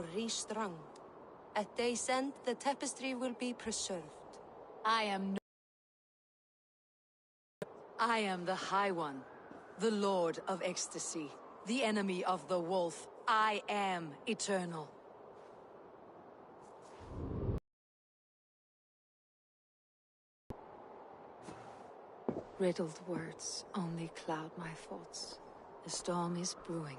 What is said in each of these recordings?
or restrung. At day's end, the tapestry will be preserved. I am the High One, the Lord of Ecstasy, the enemy of the Wolf. I am eternal. Riddled words only cloud my thoughts. The storm is brewing.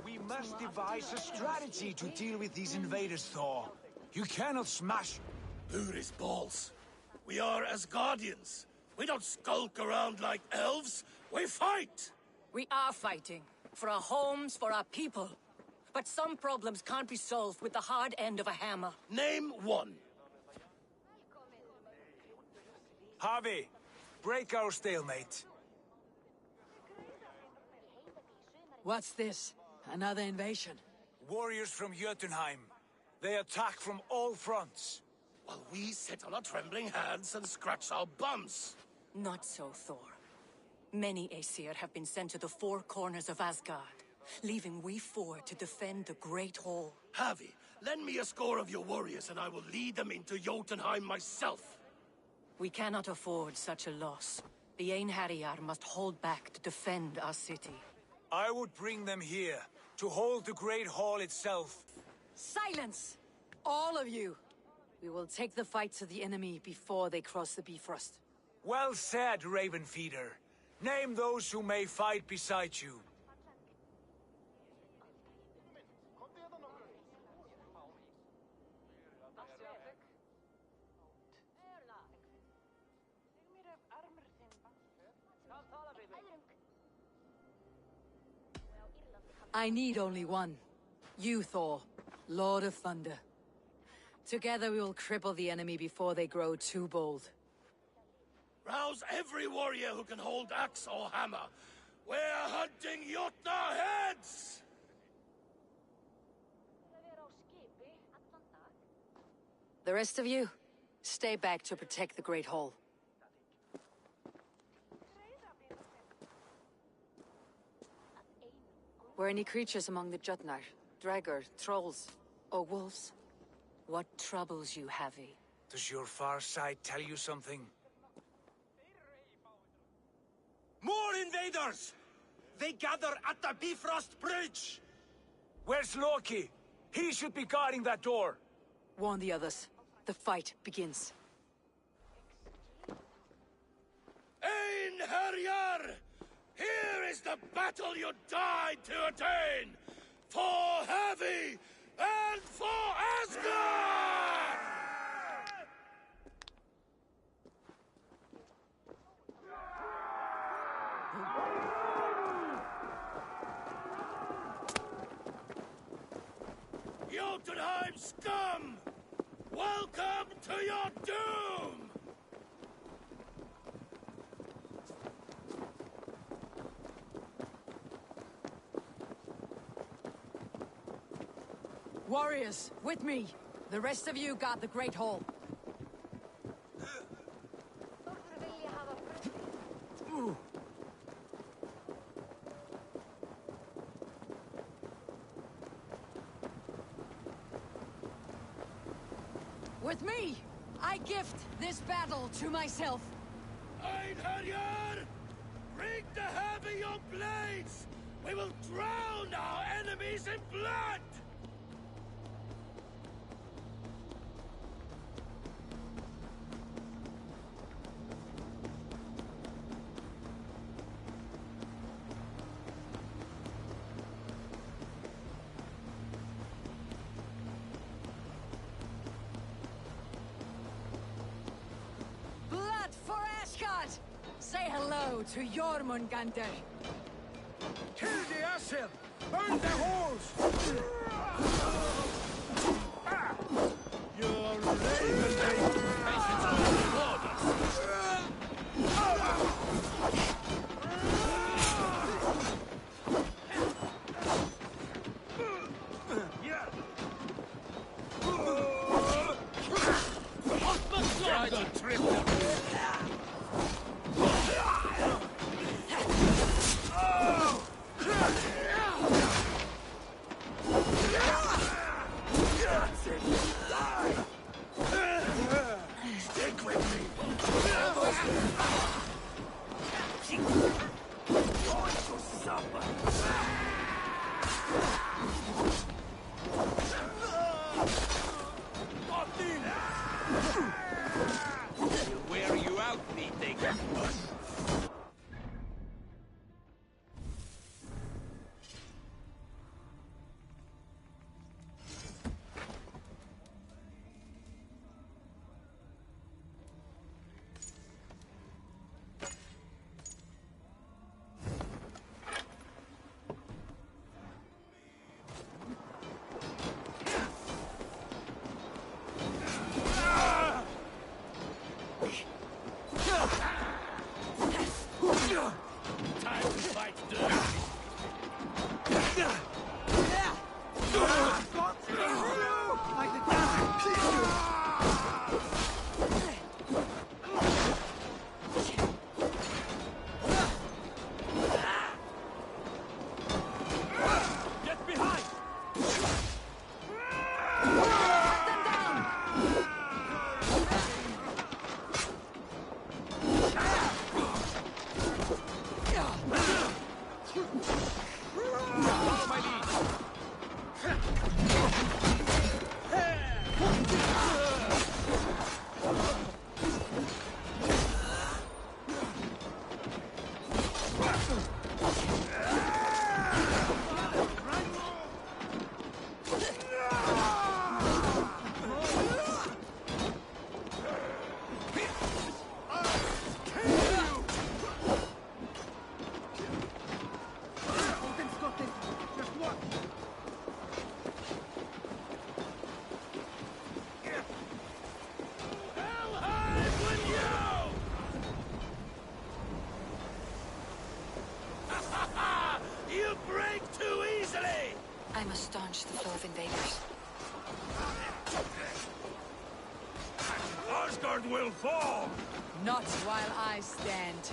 We must devise a strategy to deal with these invaders, Thor. You cannot smash... Booty's balls. We are Asgardians. We don't skulk around like elves. We fight! We are fighting. For our homes, for our people. But some problems can't be solved with the hard end of a hammer. Name one. Harvey, break our stalemate. What's this? Another invasion? Warriors from Jotunheim. They attack from all fronts. While we sit on our trembling hands and scratch our bums. Not so, Thor. Many Aesir have been sent to the four corners of Asgard, leaving we four to defend the Great Hall. Harvey, lend me a score of your warriors and I will lead them into Jotunheim myself. We cannot afford such a loss. The Einherjar must hold back to defend our city. I would bring them here, to hold the Great Hall itself. Silence! All of you! We will take the fight to the enemy before they cross the Bifrost. Well said, Ravenfeeder. Name those who may fight beside you. I need only one. You, Thor, Lord of Thunder. Together we will cripple the enemy before they grow too bold. Rouse every warrior who can hold axe or hammer. We're hunting Jotnar heads! The rest of you, stay back to protect the Great Hall. Were any creatures among the Jotnar? Draugr, trolls, or wolves? What troubles you, Havi? Does your far sight tell you something? More invaders! They gather at the Bifrost Bridge! Where's Loki? He should be guarding that door. Warn the others. The fight begins. Einherjar! Here is the battle you died to attain! For Havi and for Asgard! Jotunheim scum! Welcome to your doom! Warriors, with me! The rest of you guard the Great Hall. With me, I gift this battle to myself. Einherjar! Bring the heavy your blades! We will drown our enemies in blood! Say hello to Jormungandr. Kill the Asir! Burn the halls! Your raven-based patience will reward us. Try to trip them. Stick with me. Going to suffer. We'll wear you out, meeting. Time to fight dirty. Get behind! Follow my lead. You break too easily! I must staunch the flow of invaders. Asgard will fall! Not while I stand.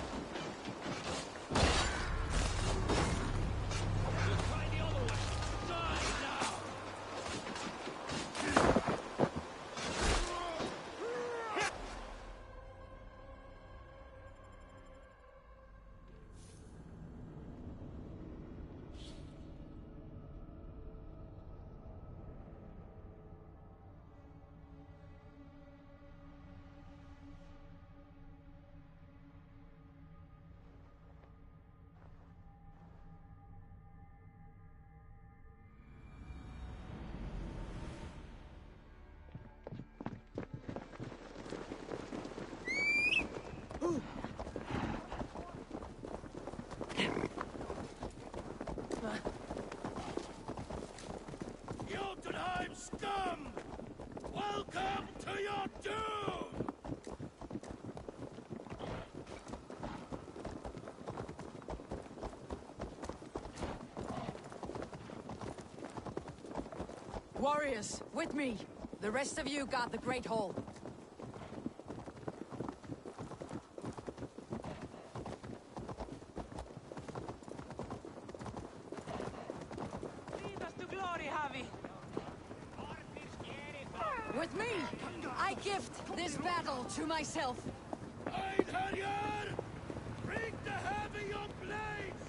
Try the other way! Die now! Jotunheim scum! Welcome to your doom! Warriors, with me. The rest of you guard the Great Hall. Lead us to glory, Javi. With me, I gift this battle to myself. Einherjar! Bring the heavy your blades!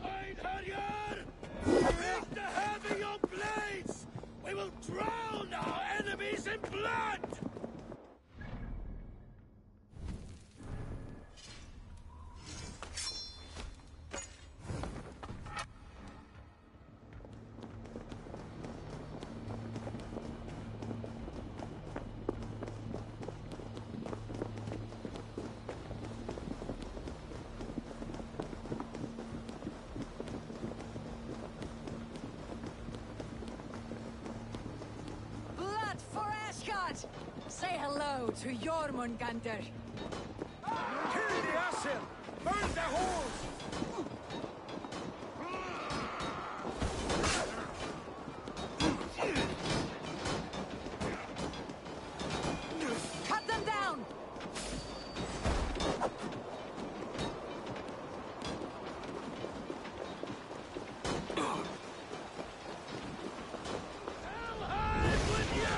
Einherjar! Bring the heavy your blades! We will drown our enemies in blood! Say hello to Jormungandr. Kill the Asir! Burn the holes! Cut them down! Helheim with you!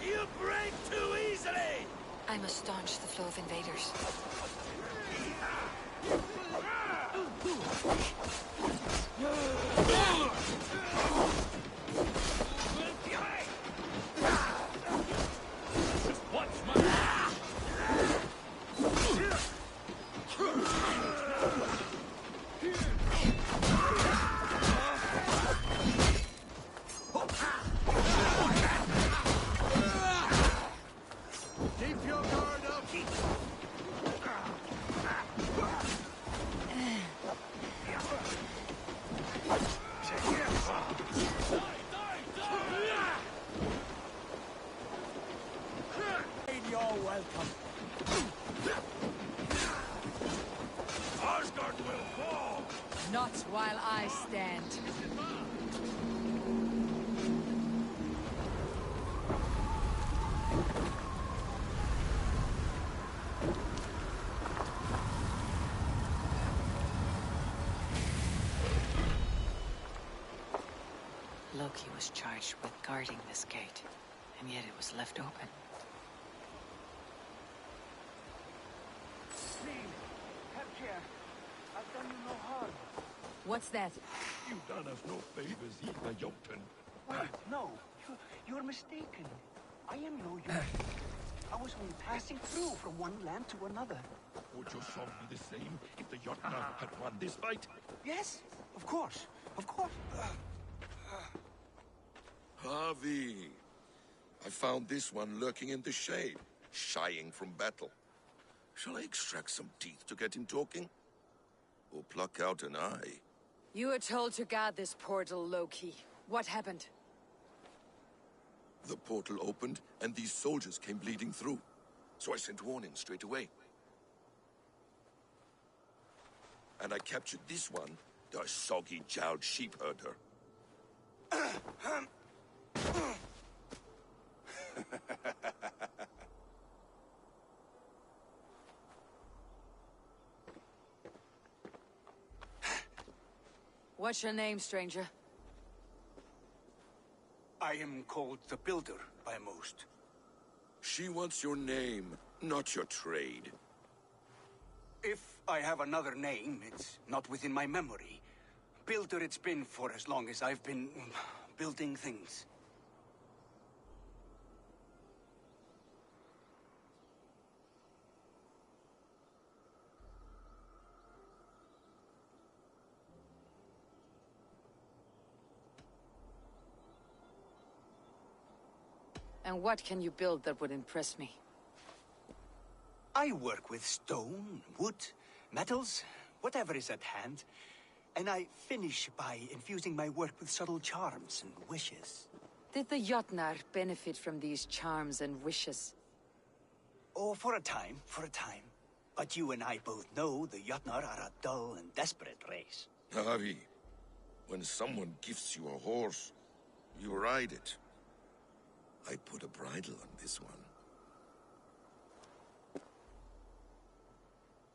You break too easily! I must staunch the flow of invaders. Watch my... Keep your guard up! You're welcome. Asgard will fall! Not while I stand. Loki was charged with guarding this gate, and yet it was left open. Please, have care. I've done you no harm. What's that? You've done us no favors, either, Jotun. Wait, no. You're mistaken. I am no Jotun. I was only passing through from one land to another. Would your song be the same if the Jotnar had won this fight? Yes, of course. Of course. Harvey, I found this one lurking in the shade, shying from battle. Shall I extract some teeth to get him talking? Or pluck out an eye? You were told to guard this portal, Loki. What happened? The portal opened, and these soldiers came bleeding through. So I sent warning straight away. And I captured this one, the soggy-jowled sheep herder. What's your name, stranger? I am called the Builder by most. She wants your name, not your trade. If I have another name, it's not within my memory. Builder it's been for as long as I've been building things. And what can you build that would impress me? I work with stone, wood, metals, whatever is at hand. And I finish by infusing my work with subtle charms and wishes. Did the Jotnar benefit from these charms and wishes? Oh, for a time, for a time. But you and I both know the Jotnar are a dull and desperate race. Harvey, when someone gifts you a horse, you ride it. I put a bridle on this one.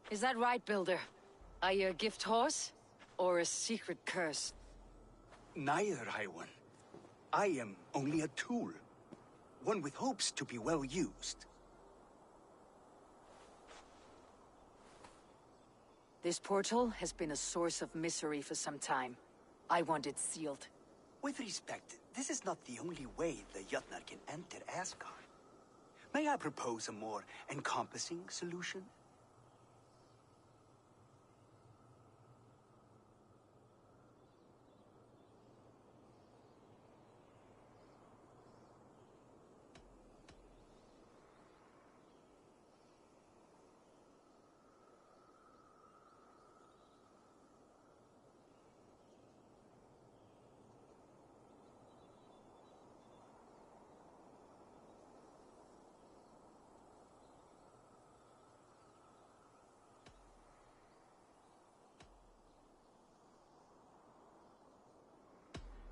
Is that right, Builder? Are you a gift horse? Or a secret curse? Neither, High One. I am only a tool. One with hopes to be well used. This portal has been a source of misery for some time. I want it sealed. With respect, this is not the only way the Jotnar can enter Asgard. May I propose a more encompassing solution?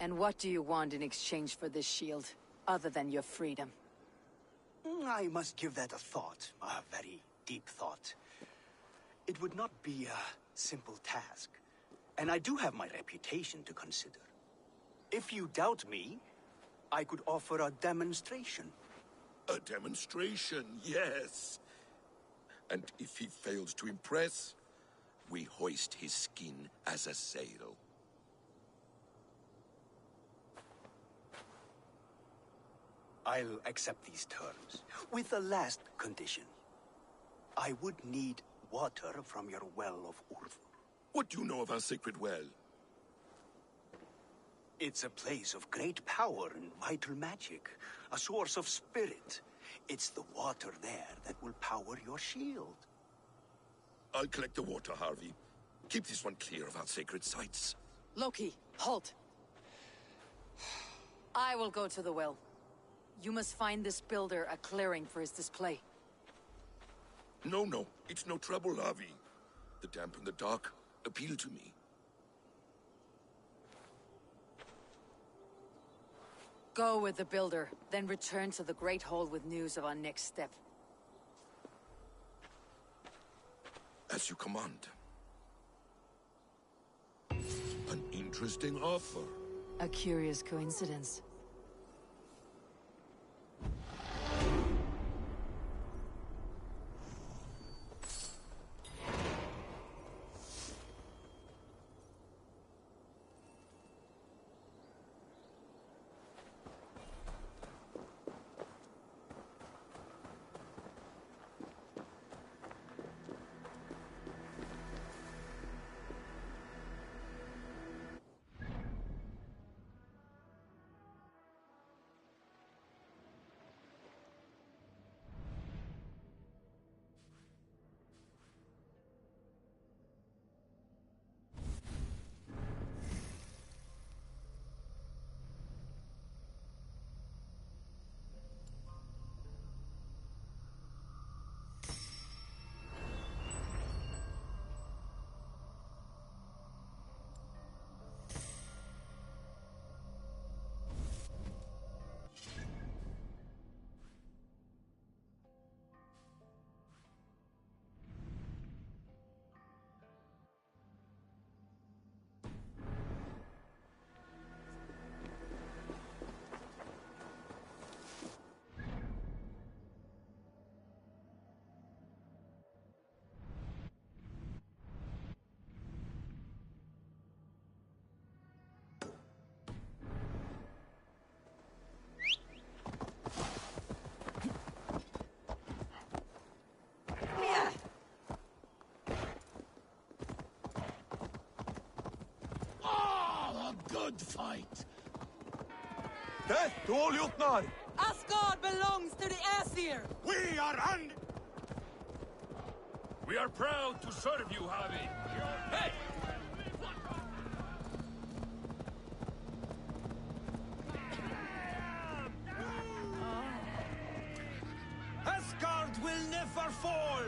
And what do you want in exchange for this shield, other than your freedom? I must give that a thought, a very deep thought. It would not be a simple task, and I do have my reputation to consider. If you doubt me, I could offer a demonstration. A demonstration, yes. And if he fails to impress, we hoist his skin as a sail. I'll accept these terms, with the last condition. I would need water from your well of Urth. What do you know of our sacred well? It's a place of great power and vital magic, a source of spirit. It's the water there that will power your shield. I'll collect the water, Harvey. Keep this one clear of our sacred sites. Loki, halt! I will go to the well. You must find this builder a clearing for his display. No, it's no trouble, Harvey. The damp and the dark appeal to me. Go with the builder, then return to the Great Hall with news of our next step. As you command. An interesting offer. A curious coincidence. Good fight. Death to all Jotnar! Asgard belongs to the Aesir! We are proud to serve you, Harvey. Hey! Asgard will never fall!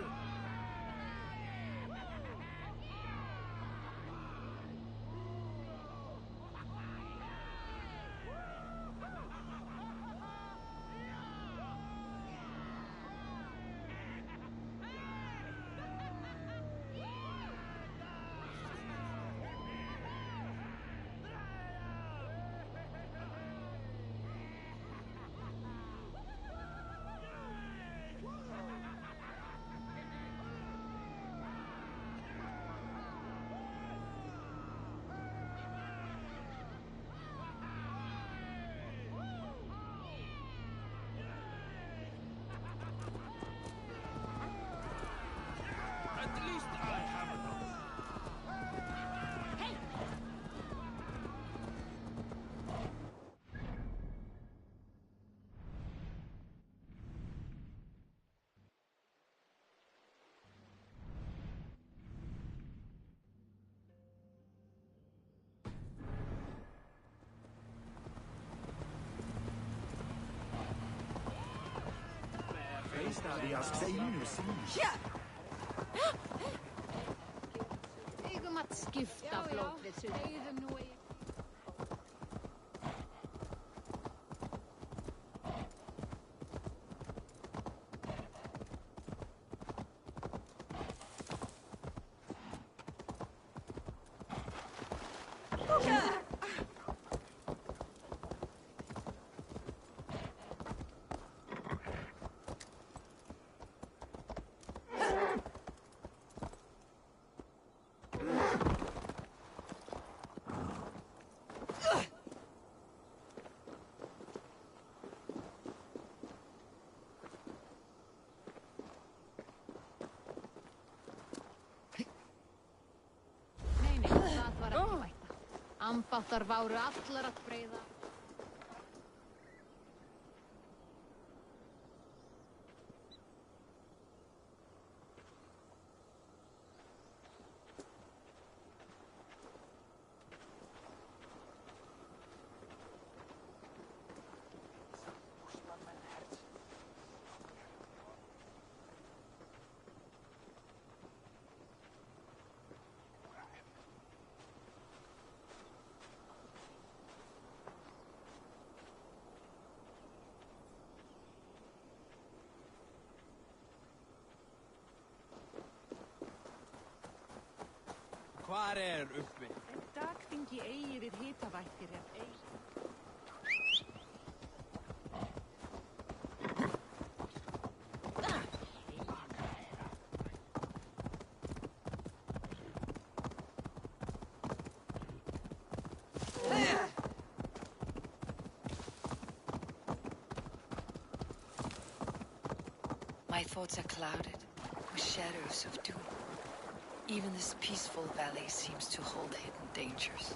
Eigum að skipta blóðið. Ambáttar váru allar að breiða. Hvar uppi? Dagþingi eigi við hitavættir ef eigi. My thoughts are clouded with shadows of doom. Even this peaceful valley seems to hold hidden dangers.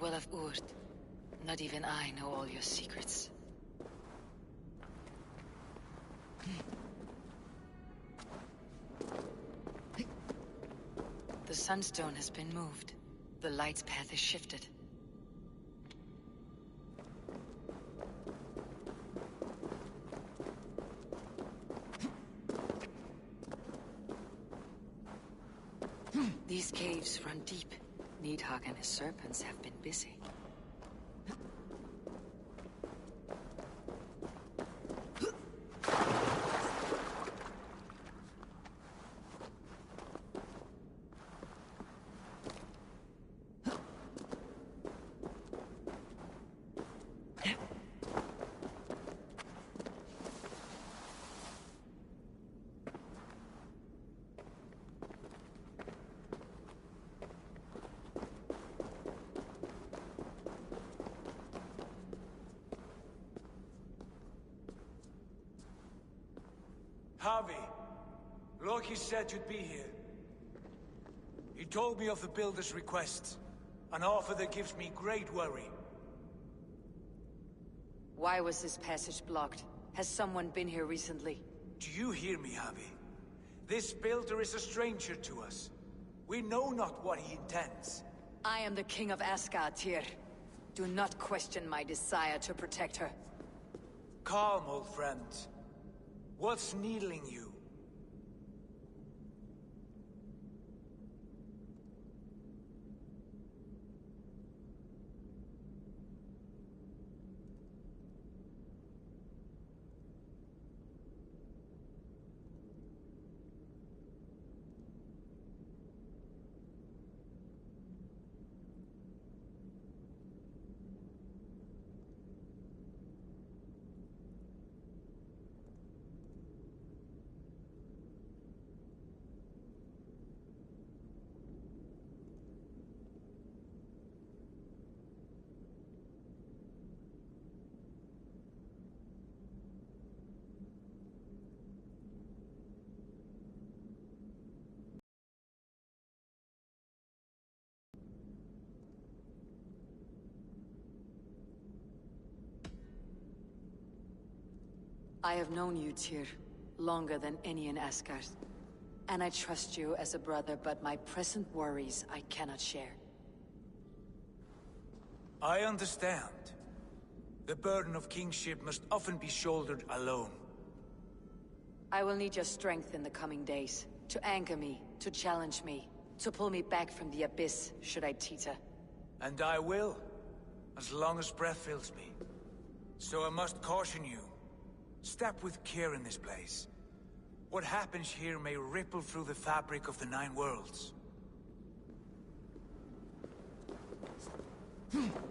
Well of Urd. Not even I know all your secrets. The sunstone has been moved. The light's path is shifted. These caves run deep. Needhogg and his serpents have been busy. Harvey, Loki said you'd be here. He told me of the Builder's request, an offer that gives me great worry. Why was this passage blocked? Has someone been here recently? Do you hear me, Harvey? This Builder is a stranger to us. We know not what he intends. I am the king of Asgard, Tyr. Do not question my desire to protect her. Calm, old friend. What's needling you? I have known you, Tyr, longer than any in Asgard. And I trust you as a brother, but my present worries I cannot share. I understand. The burden of kingship must often be shouldered alone. I will need your strength in the coming days. To anchor me, to challenge me, to pull me back from the abyss, should I teeter. And I will, as long as breath fills me. So I must caution you. Step with care in this place. What happens here may ripple through the fabric of the Nine Worlds.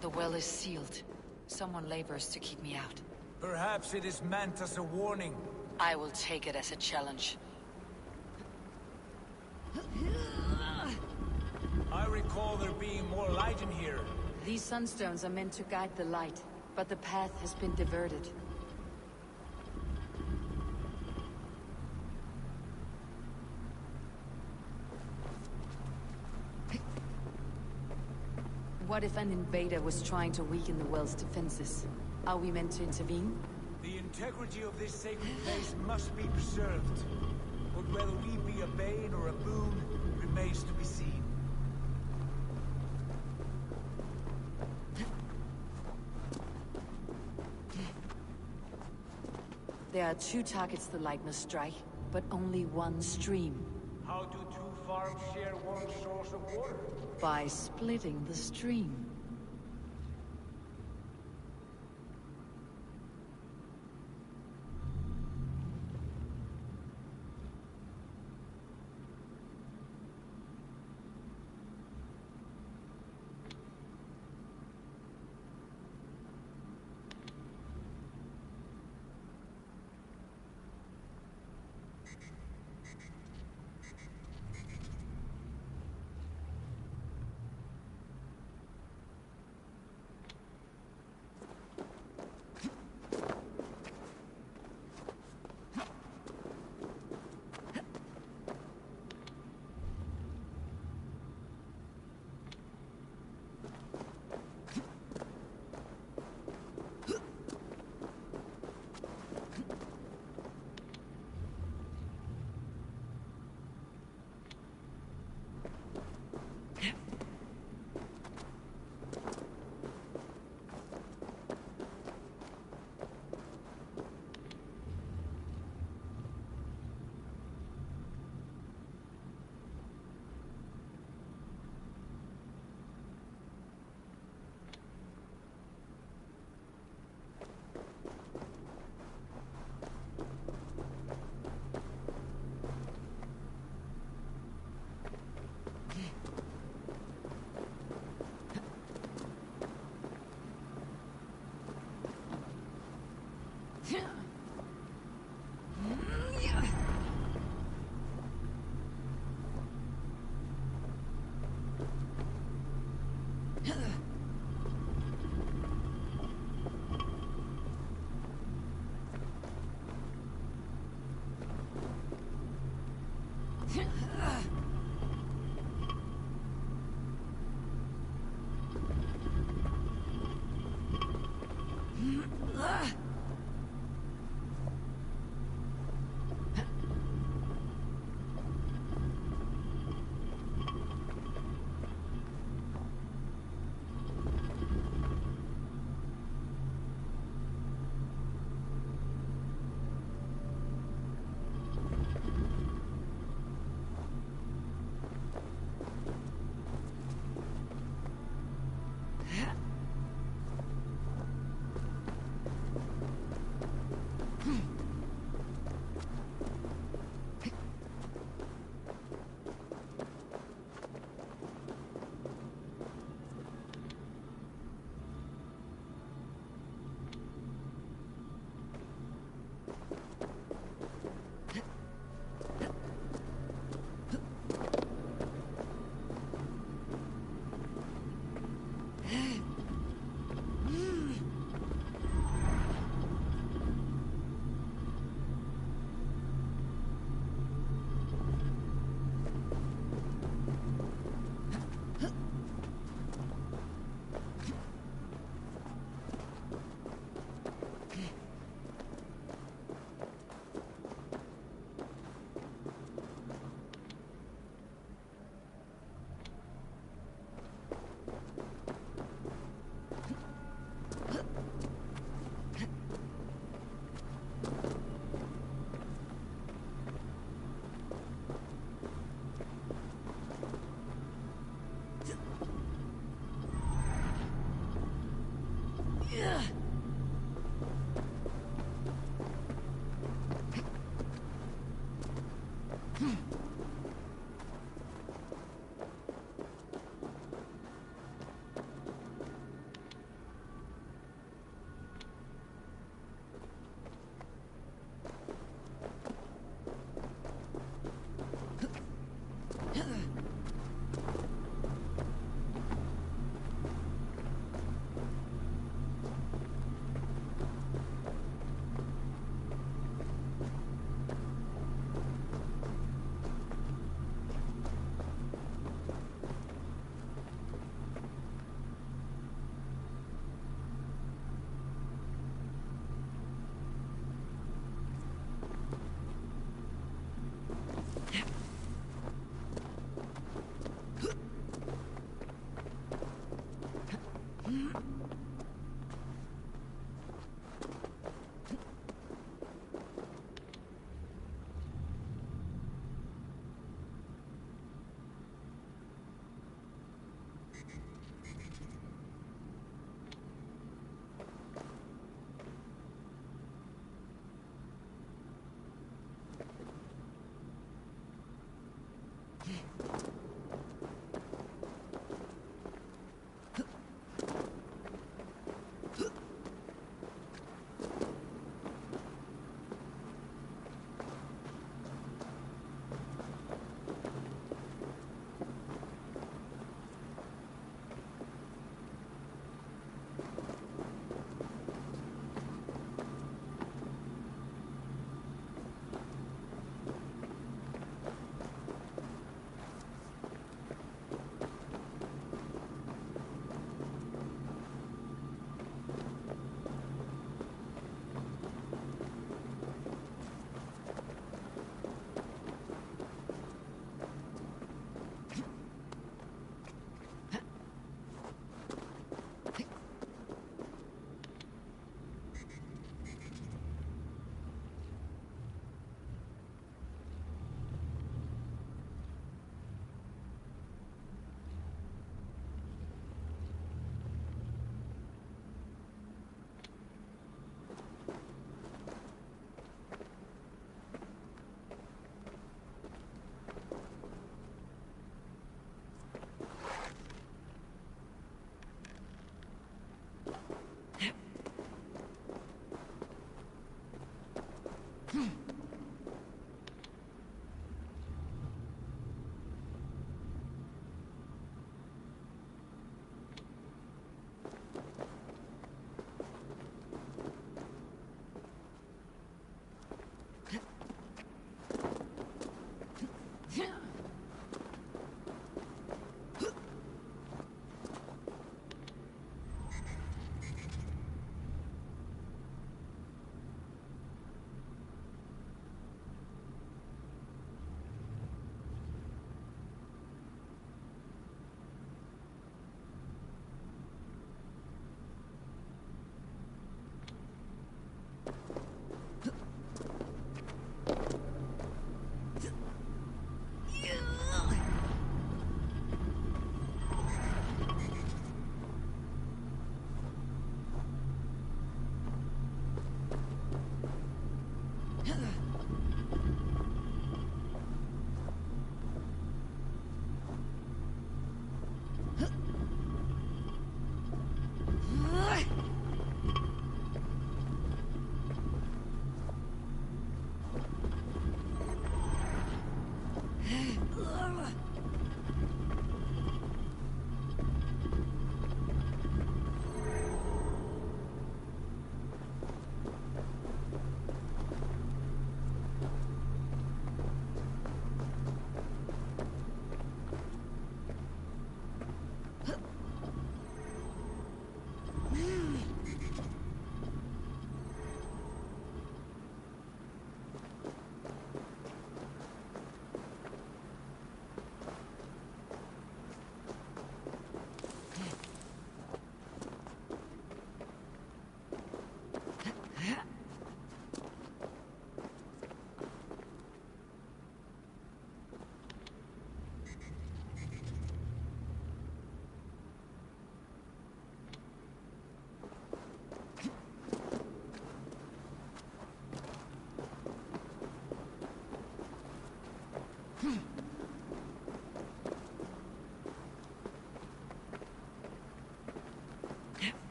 The well is sealed. Someone labors to keep me out. Perhaps it is meant as a warning. I will take it as a challenge. I recall there being more light in here. These sunstones are meant to guide the light, but the path has been diverted. What if an invader was trying to weaken the well's defenses? Are we meant to intervene? The integrity of this sacred place must be preserved. But whether we be a bane or a boon remains to be seen. There are two targets the light must strike, but only one stream. How do two farms share one source of water? By splitting the stream.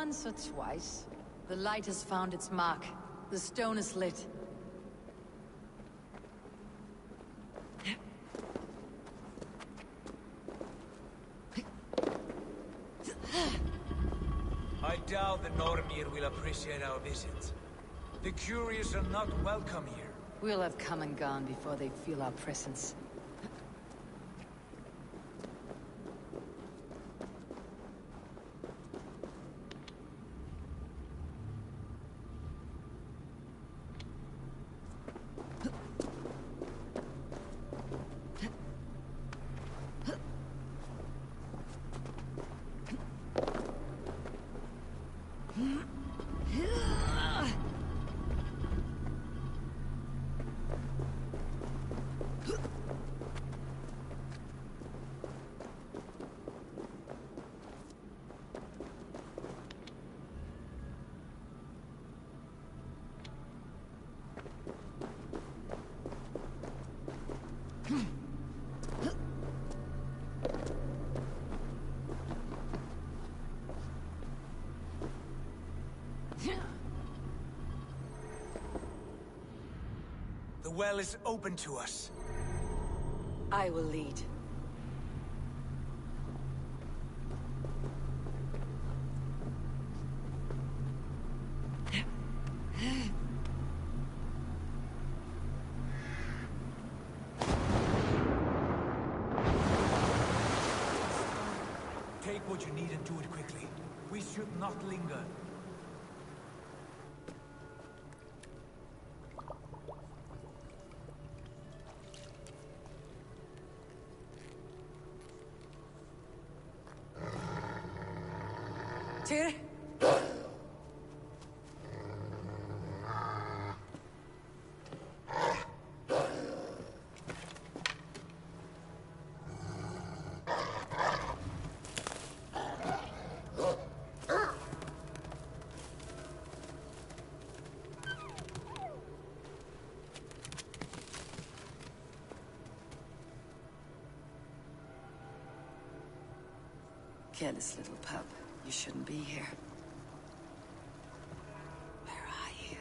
once or twice. The light has found its mark. The stone is lit. I doubt the Nornir will appreciate our visit. The curious are not welcome here. We'll have come and gone before they feel our presence. The well is open to us. I will lead. Take what you need and do it quickly. We should not linger. Tyr? Careless little pup. You shouldn't be here. Where are you?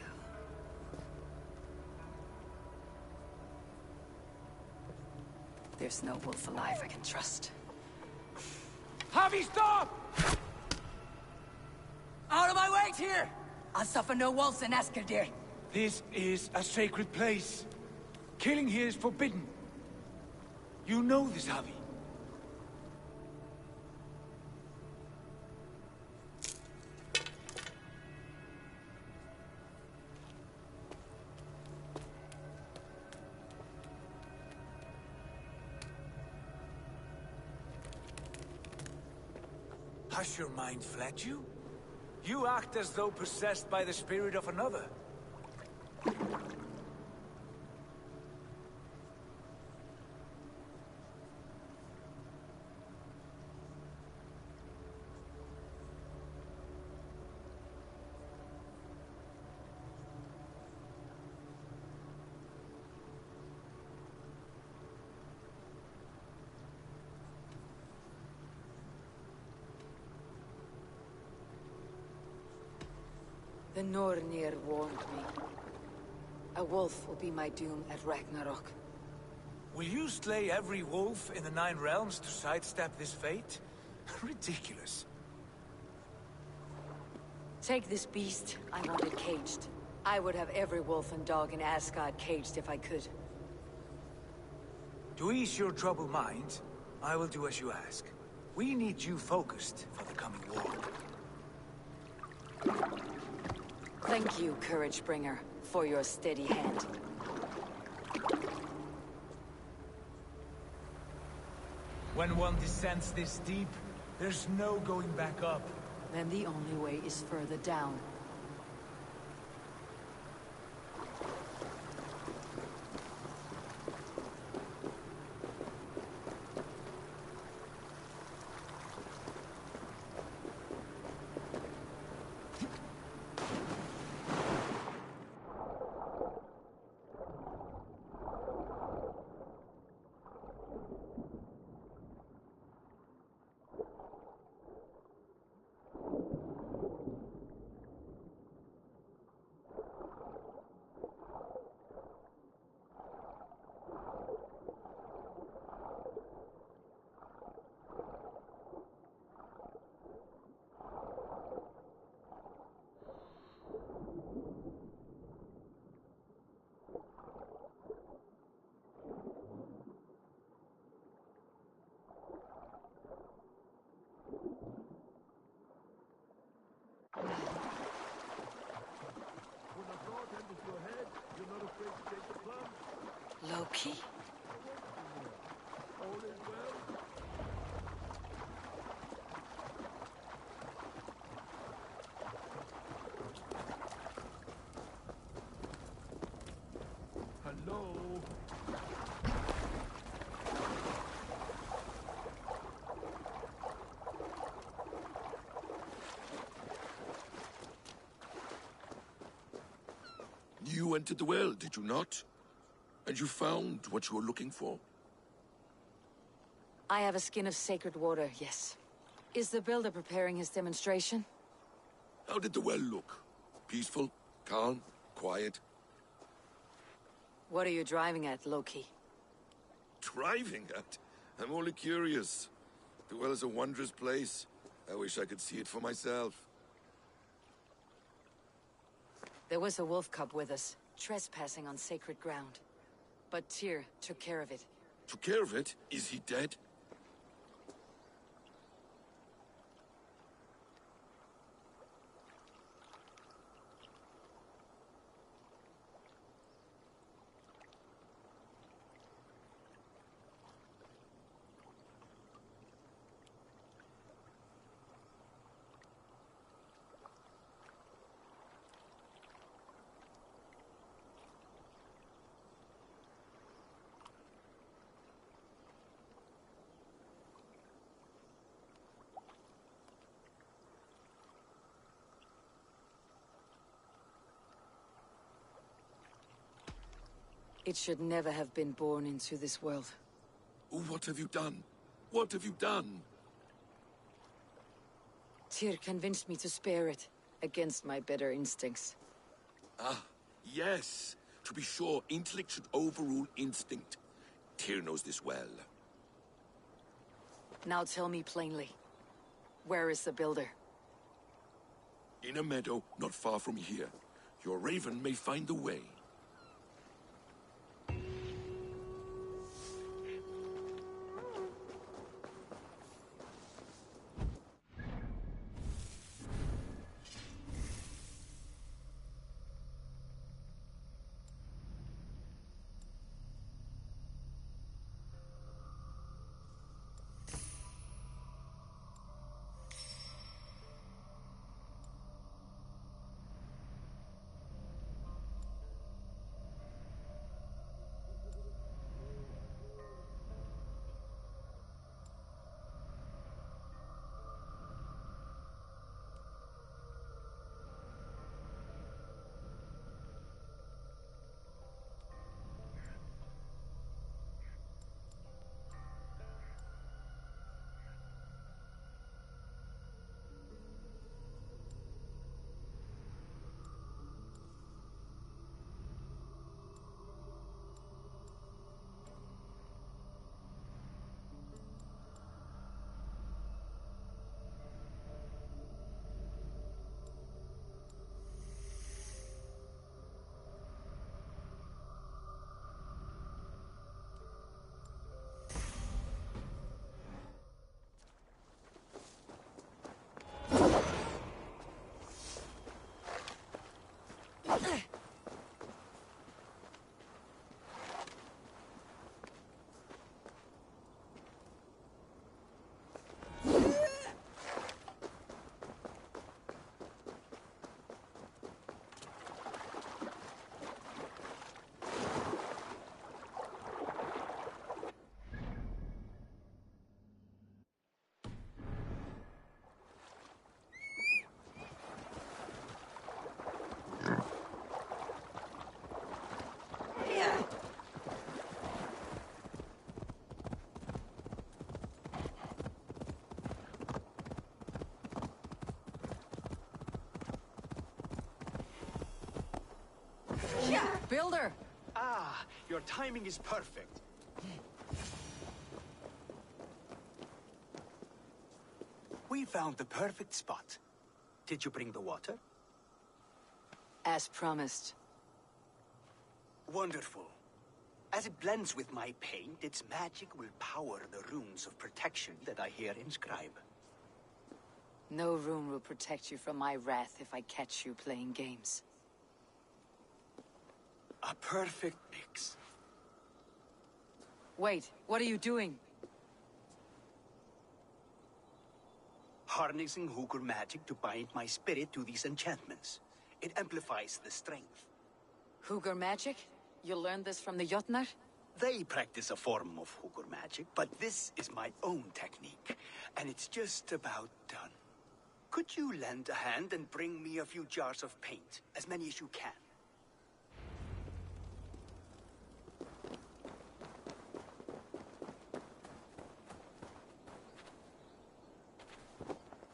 There's no wolf alive I can trust. Javi, stop! Out of my way, Tyr! I'll suffer no wolves in Askerdir. This is a sacred place. Killing here is forbidden. You know this, Javi. Has your mind fled you? You act as though possessed by the spirit of another. The Nornir warned me. A wolf will be my doom at Ragnarok. Will you slay every wolf in the Nine Realms to sidestep this fate? Ridiculous. Take this beast. I want it caged. I would have every wolf and dog in Asgard caged if I could. To ease your troubled mind, I will do as you ask. We need you focused for the coming war. Thank you, Courage Bringer, for your steady hand. When one descends this deep, there's no going back up. Then the only way is further down. Loki? Hello? You entered the well, did you not? And you found what you were looking for? I have a skin of sacred water, yes. Is the builder preparing his demonstration? How did the well look? Peaceful? Calm? Quiet? What are you driving at, Loki? Driving at? I'm only curious. The well is a wondrous place. I wish I could see it for myself. There was a wolf cub with us, trespassing on sacred ground. But Tyr took care of it. Took care of it? Is he dead? It should never have been born into this world. What have you done? What have you done? Tyr convinced me to spare it, against my better instincts. Ah, yes. To be sure, intellect should overrule instinct. Tyr knows this well. Now tell me plainly, where is the builder? In a meadow not far from here. Your raven may find the way. Builder! Ah, your timing is perfect. We found the perfect spot. Did you bring the water? As promised. Wonderful. As it blends with my paint, its magic will power the runes of protection that I here inscribe. No rune will protect you from my wrath if I catch you playing games. A perfect mix. Wait, what are you doing? Harnessing Hooker magic to bind my spirit to these enchantments. It amplifies the strength. Hooker magic? You learned this from the Jotnar? They practice a form of Hooker magic, but this is my own technique, and it's just about done. Could you lend a hand and bring me a few jars of paint? As many as you can.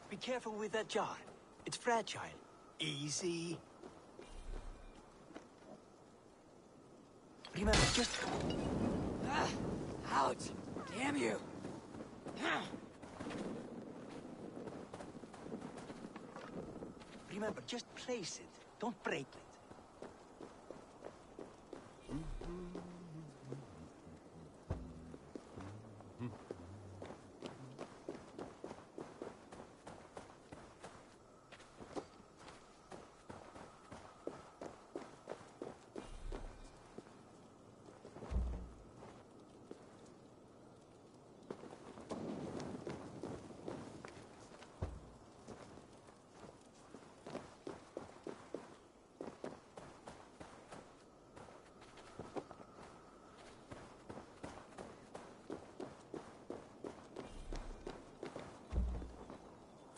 Be careful with that jar. It's fragile. Easy. Remember, just... Ouch! Damn you! Remember, just place it. Don't break it.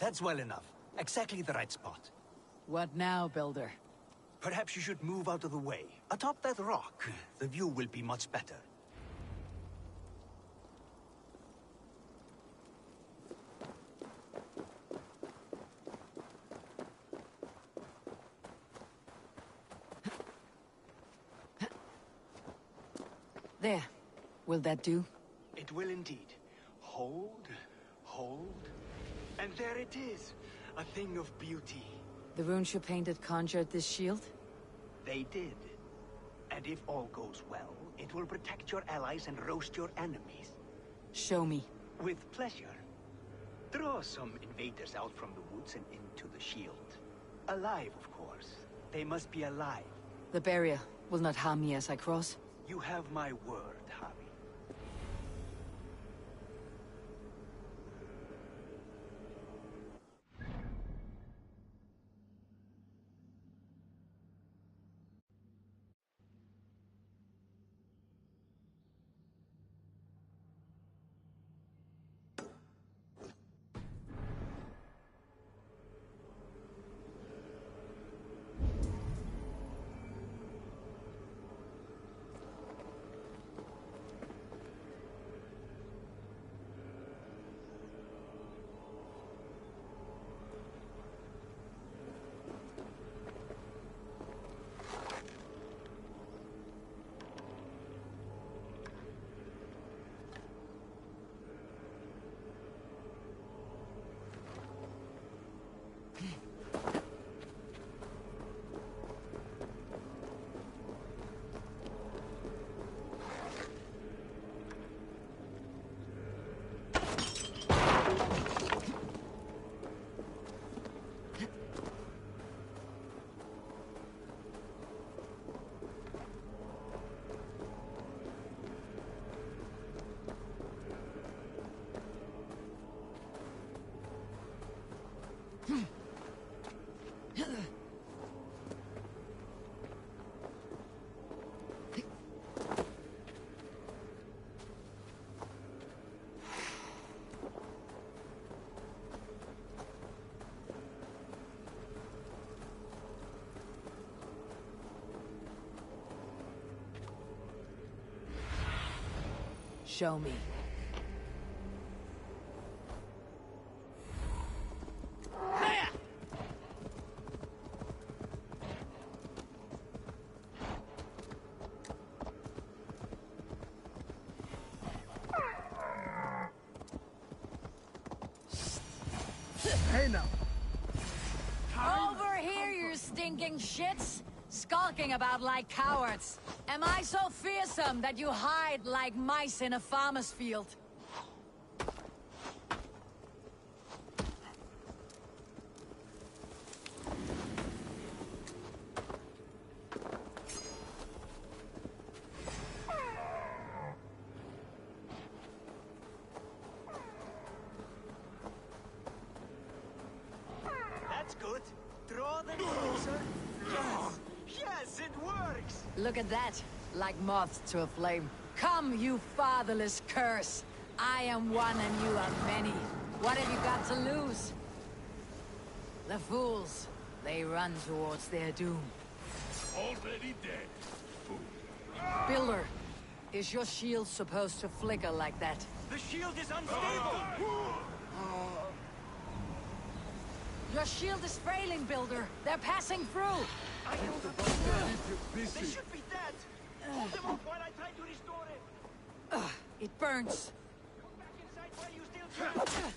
That's well enough. Exactly the right spot. What now, Builder? Perhaps you should move out of the way. Atop that rock, the view will be much better. There. Will that do? It will indeed. Hold, hold, and there it is. A thing of beauty. The runes you painted conjured this shield? They did. And if all goes well, it will protect your allies and roast your enemies. Show me. With pleasure. Draw some invaders out from the woods and into the shield. Alive, of course. They must be alive. The barrier will not harm me as I cross? You have my word, Harvey. Show me. Hey now. Over here, you stinking shits! Skulking about like cowards. Am I so fearsome that you hide like mice in a farmer's field? Look at that. Like moths to a flame. Come, you fatherless curse! I am one and you are many. What have you got to lose? The fools. They run towards their doom. Already dead. Builder, is your shield supposed to flicker like that? The shield is unstable! Your shield is failing, Builder. They're passing through. I don't understand. They should be dead. Hold them off while I try to restore it. It burns. Come back inside while you still can.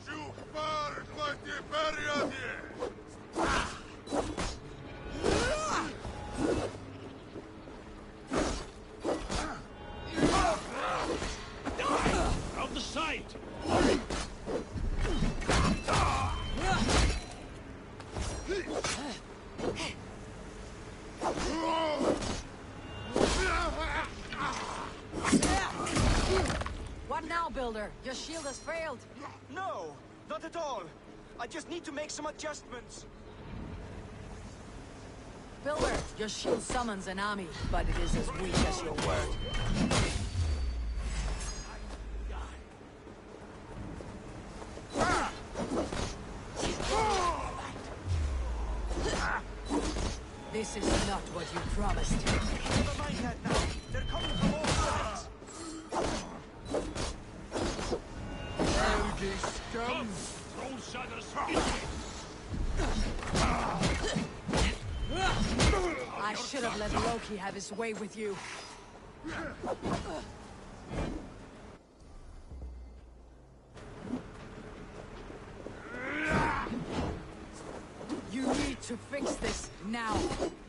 Шухмар, хвати перьяди! Out the sight! What now, Builder? Your shield has failed. No, not at all. I just need to make some adjustments. Builder, your shield summons an army, but it is as weak as your word. This is not what you promised. Never mind that now. They're coming from all sides. Rowdy scum! Troll shadows! I should have let Loki have his way with you. You need to fix this now.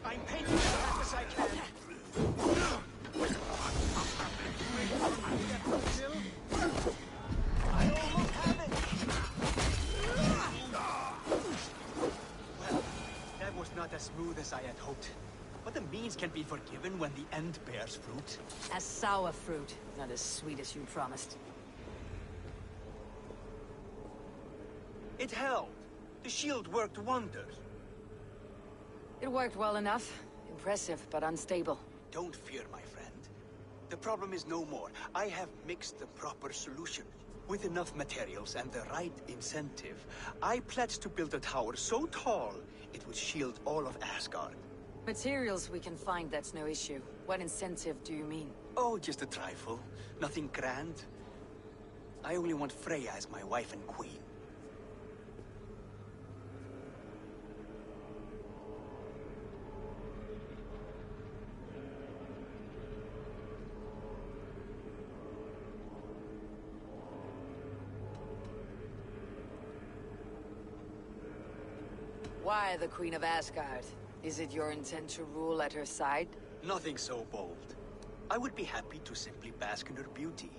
I'm painting as fast as I can. I almost have it. Well, that was not as smooth as I had hoped. But the means can be forgiven when the end bears fruit. As sour fruit, not as sweet as you promised. It held. The shield worked wonders. It worked well enough. Impressive, but unstable. Don't fear, my friend. The problem is no more. I have mixed the proper solution. With enough materials and the right incentive, I pledge to build a tower so tall it would shield all of Asgard. Materials we can find, that's no issue. What incentive do you mean? Oh, just a trifle. Nothing grand. I only want Freya as my wife and queen. Why the Queen of Asgard? Is it your intent to rule at her side? Nothing so bold. I would be happy to simply bask in her beauty.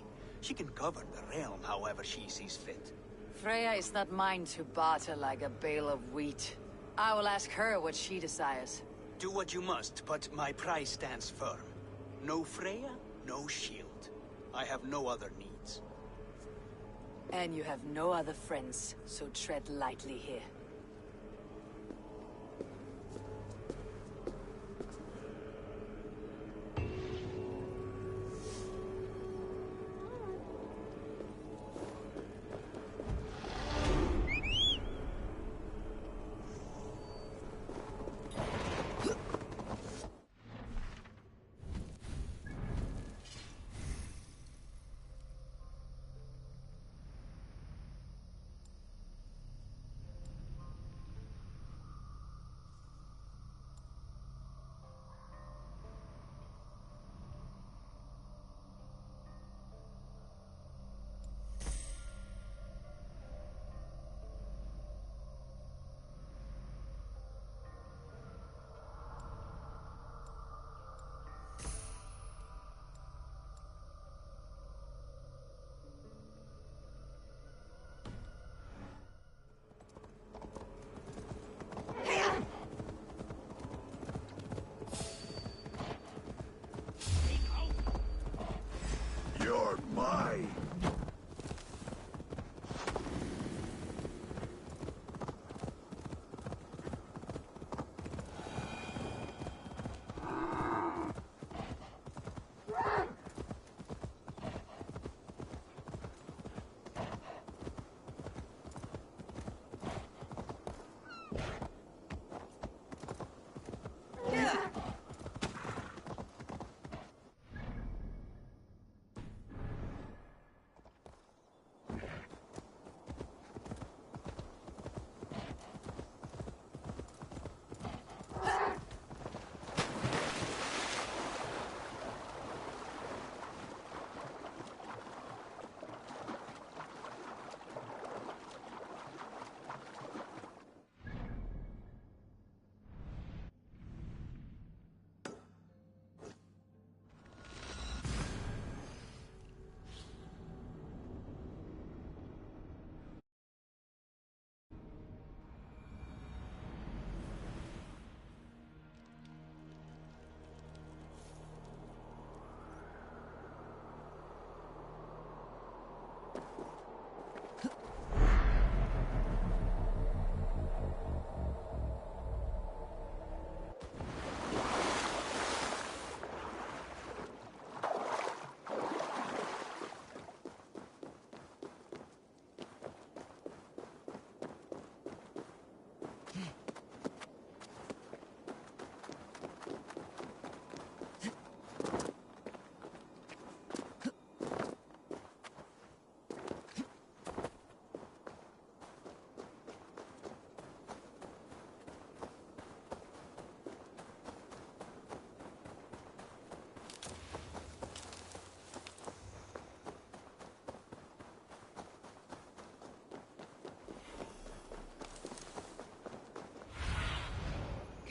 She can govern the realm however she sees fit. Freya is not mine to barter like a bale of wheat. I will ask her what she desires. Do what you must, but my price stands firm. No Freya, no shield. I have no other needs. And you have no other friends, so tread lightly here.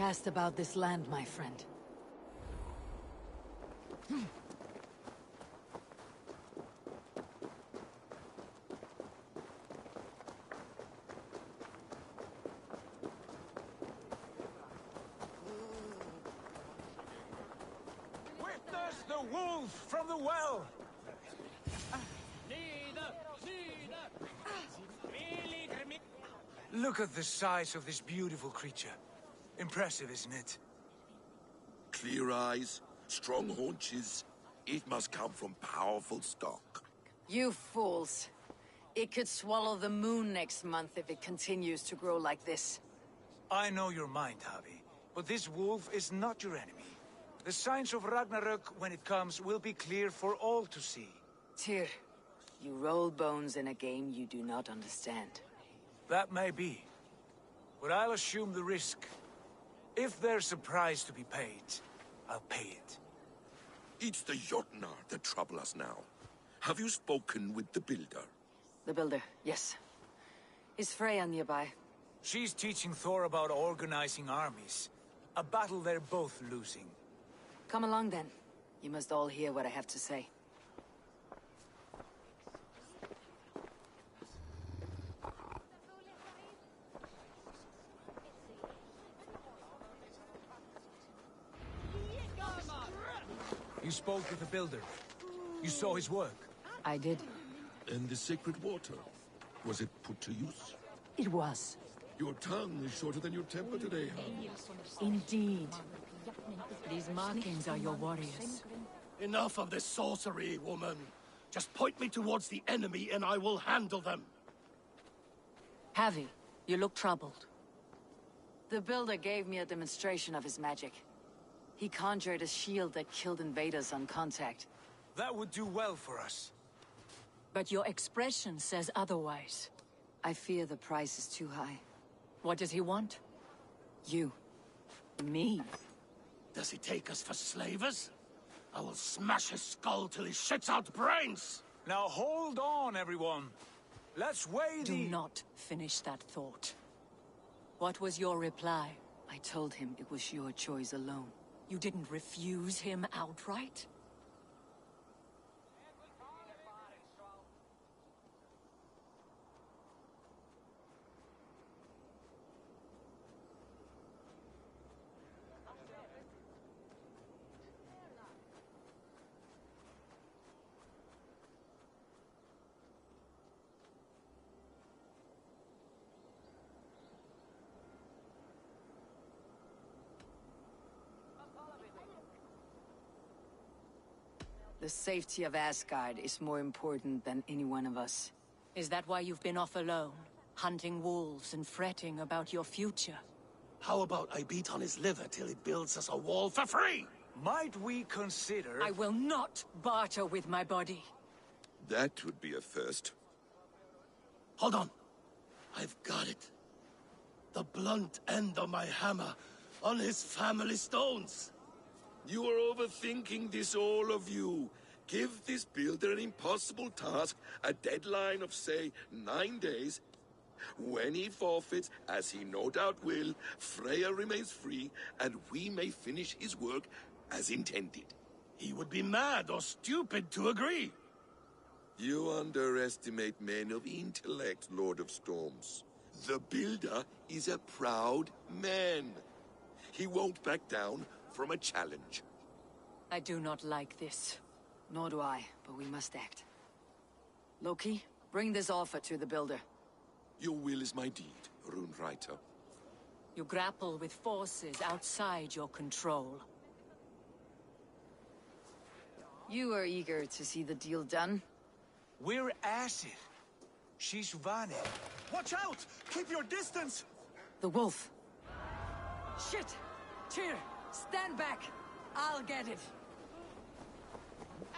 Cast about this land, my friend. Witness the wolf from the well! Look at the size of this beautiful creature. Impressive, isn't it? Clear eyes, strong haunches. It must come from powerful stock. You fools. It could swallow the moon next month if it continues to grow like this. I know your mind, Javi, but this wolf is not your enemy. The signs of Ragnarök, when it comes, will be clear for all to see. Tyr, you roll bones in a game you do not understand. That may be, but I'll assume the risk. If there's a price to be paid, I'll pay it. It's the Jotnar that trouble us now. Have you spoken with the Builder? The Builder, yes. Is Freya nearby? She's teaching Thor about organizing armies. A battle they're both losing. Come along then. You must all hear what I have to say. You spoke with the Builder. You saw his work. I did. And the sacred water? Was it put to use? It was. Your tongue is shorter than your temper today, huh? Indeed. These markings are your warriors. Enough of this sorcery, woman. Just point me towards the enemy and I will handle them. Javi, you look troubled. The Builder gave me a demonstration of his magic. He conjured a shield that killed invaders on contact. That would do well for us. But your expression says otherwise. I fear the price is too high. What does he want? You. Me. Does he take us for slavers? I will smash his skull till he shits out brains! Now hold on, everyone. Let's weigh Do not finish that thought. What was your reply? I told him it was your choice alone. You didn't refuse him outright? The safety of Asgard is more important than any one of us. Is that why you've been off alone? Hunting wolves and fretting about your future? How about I beat on his liver till he builds us a wall for free? Might we consider... I will not barter with my body. That would be a first. Hold on. I've got it. The blunt end of my hammer on his family stones. You are overthinking this, all of you. Give this Builder an impossible task, a deadline of, say, 9 days. When he forfeits, as he no doubt will, Freya remains free, and we may finish his work as intended. He would be mad or stupid to agree. You underestimate men of intellect, Lord of Storms. The Builder is a proud man. He won't back down from a challenge. I do not like this. Nor do I, but we must act. Loki, bring this offer to the Builder. Your will is my deed, Runewriter. You grapple with forces outside your control. You are eager to see the deal done? We're Acid. She's Vane. Watch out! Keep your distance! The wolf. Shit! Tyr, stand back! I'll get it.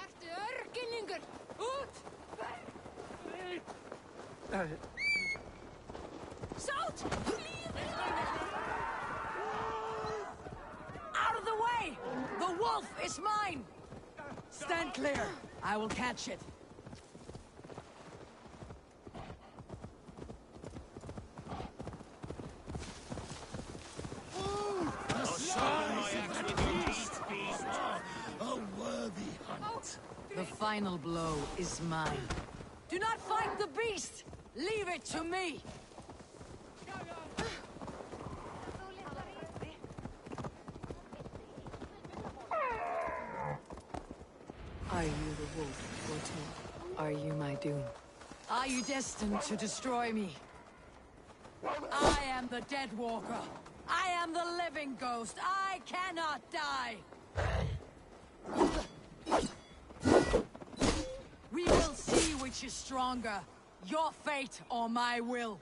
Ertu örgillingur? Út! Salt! Out of the way! The wolf is mine! Stand clear. I will catch it. The final blow is mine. Do not fight the beast! Leave it to me! Are you the wolf, foretold? Are you my doom? Are you destined to destroy me? I am the Dead Walker. I am the living ghost. I cannot die! We will see which is stronger. Your fate or my will.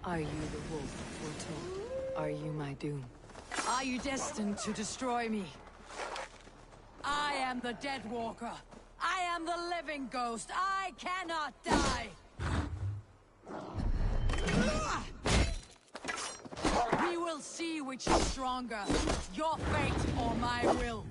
Are you the wolf foretold? Are you my doom? Are you destined to destroy me? I am the Dead Walker. I am the living ghost. I cannot die! We will see which is stronger. Your fate or my will.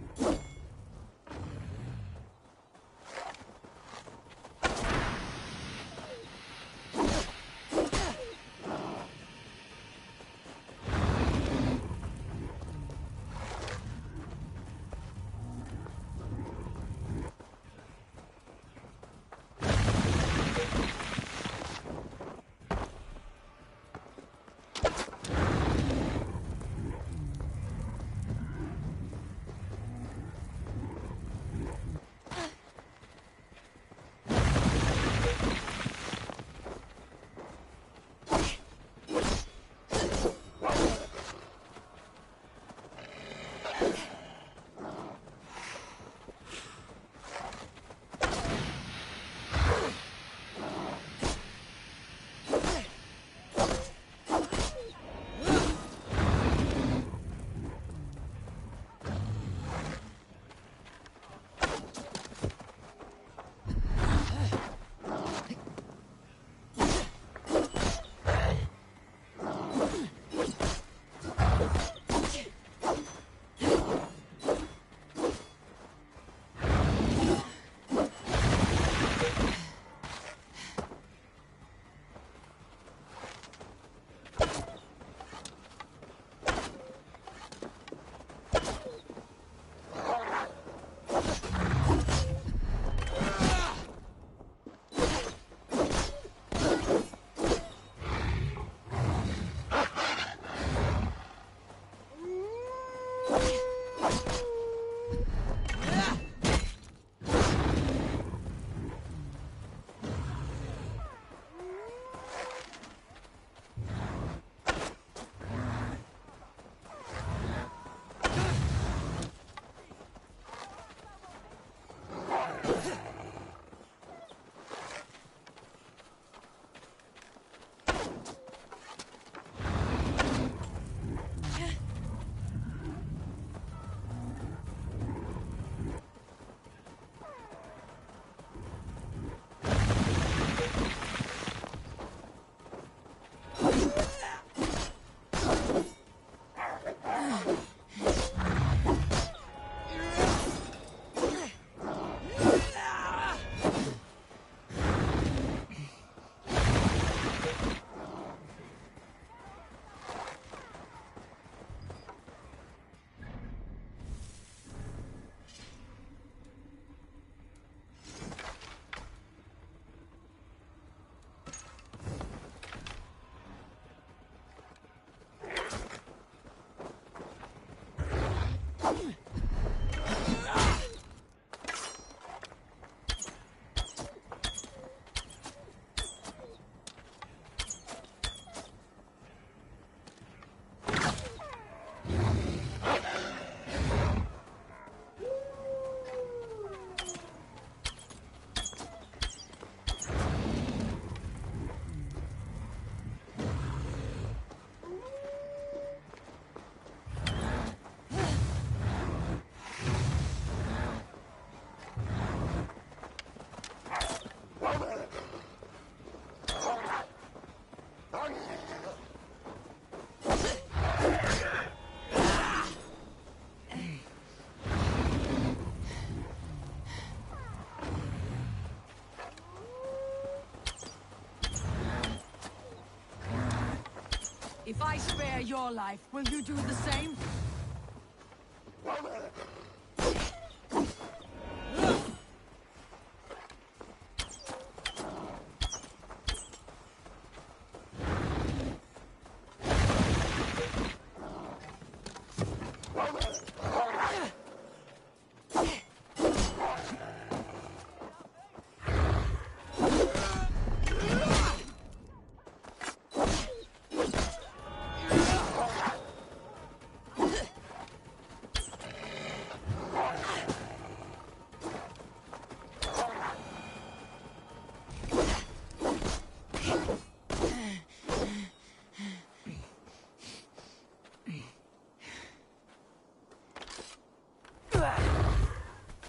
spare your life, will you do the same?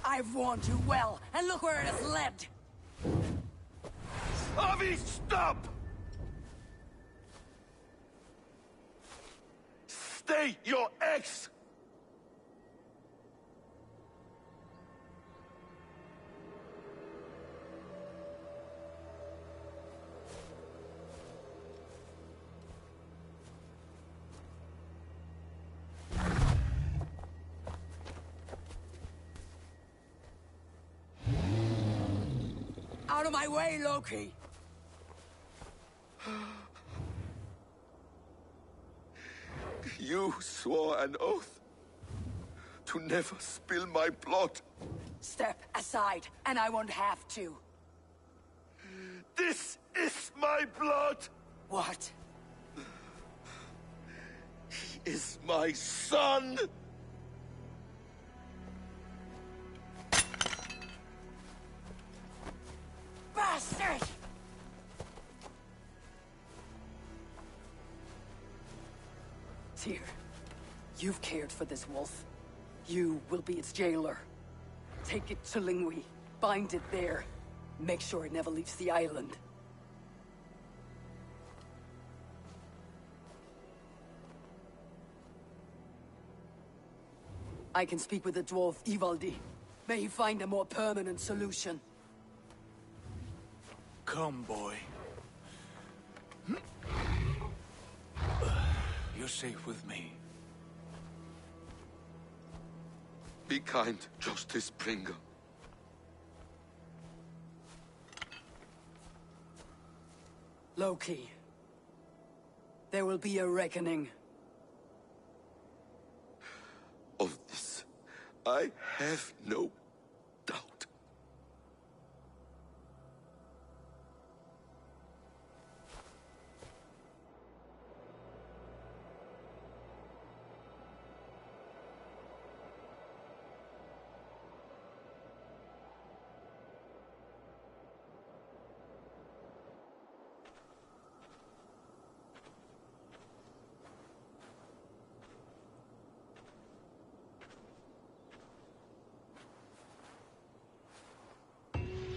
I've warned you well, and look where it has led! Avi, stop! Stay your ex! Out of my way, Loki! You swore an oath to never spill my blood. Step aside, and I won't have to. This is my blood! What? He is my son! Bastard! Tyr, you've cared for this wolf. You will be its jailer. Take it to Lingui. Bind it there. Make sure it never leaves the island. I can speak with the dwarf Ivaldi. May he find a more permanent solution. Come, boy. You're safe with me. Be kind, Justice Bringer. Loki. There will be a reckoning. Of this, I have no doubt.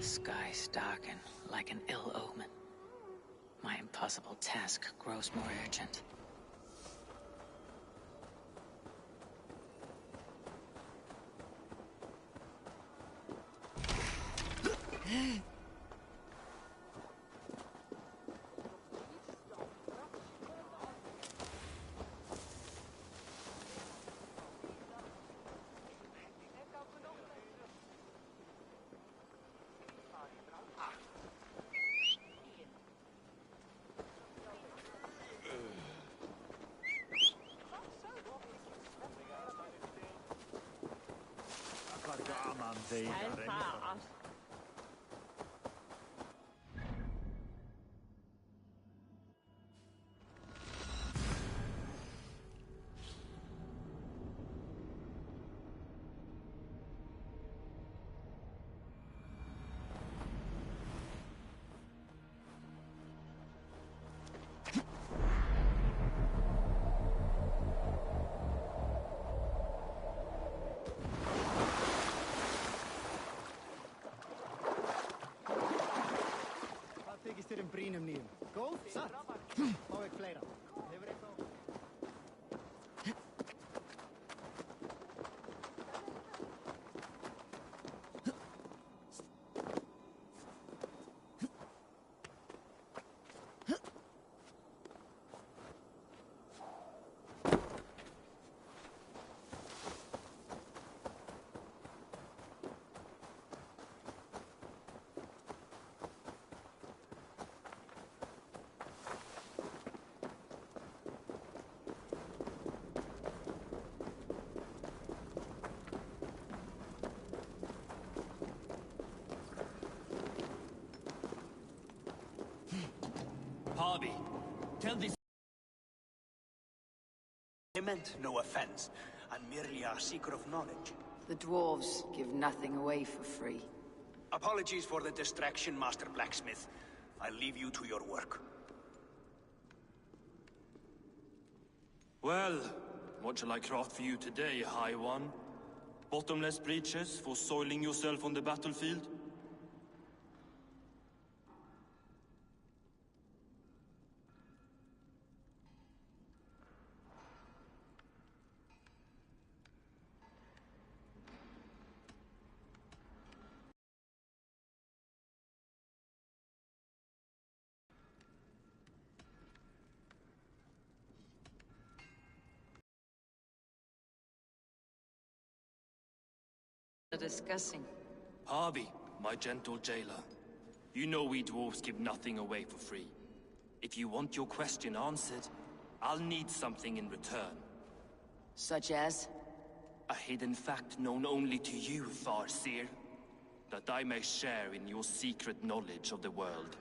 Skies darken like an ill omen. My impossible task grows more urgent. brínum nýjum. Góð, satt. Fá ekki fleira. Hefur eitthvað... Harvey, tell this... I meant no offense. I'm merely a seeker of knowledge. The dwarves give nothing away for free. Apologies for the distraction, Master Blacksmith. I'll leave you to your work. Well, what shall I craft for you today, High One? Bottomless breeches for soiling yourself on the battlefield? Discussing. Harvey, my gentle jailer. You know we dwarves give nothing away for free. If you want your question answered, I'll need something in return. Such as? A hidden fact known only to you, Farseer. That I may share in your secret knowledge of the world.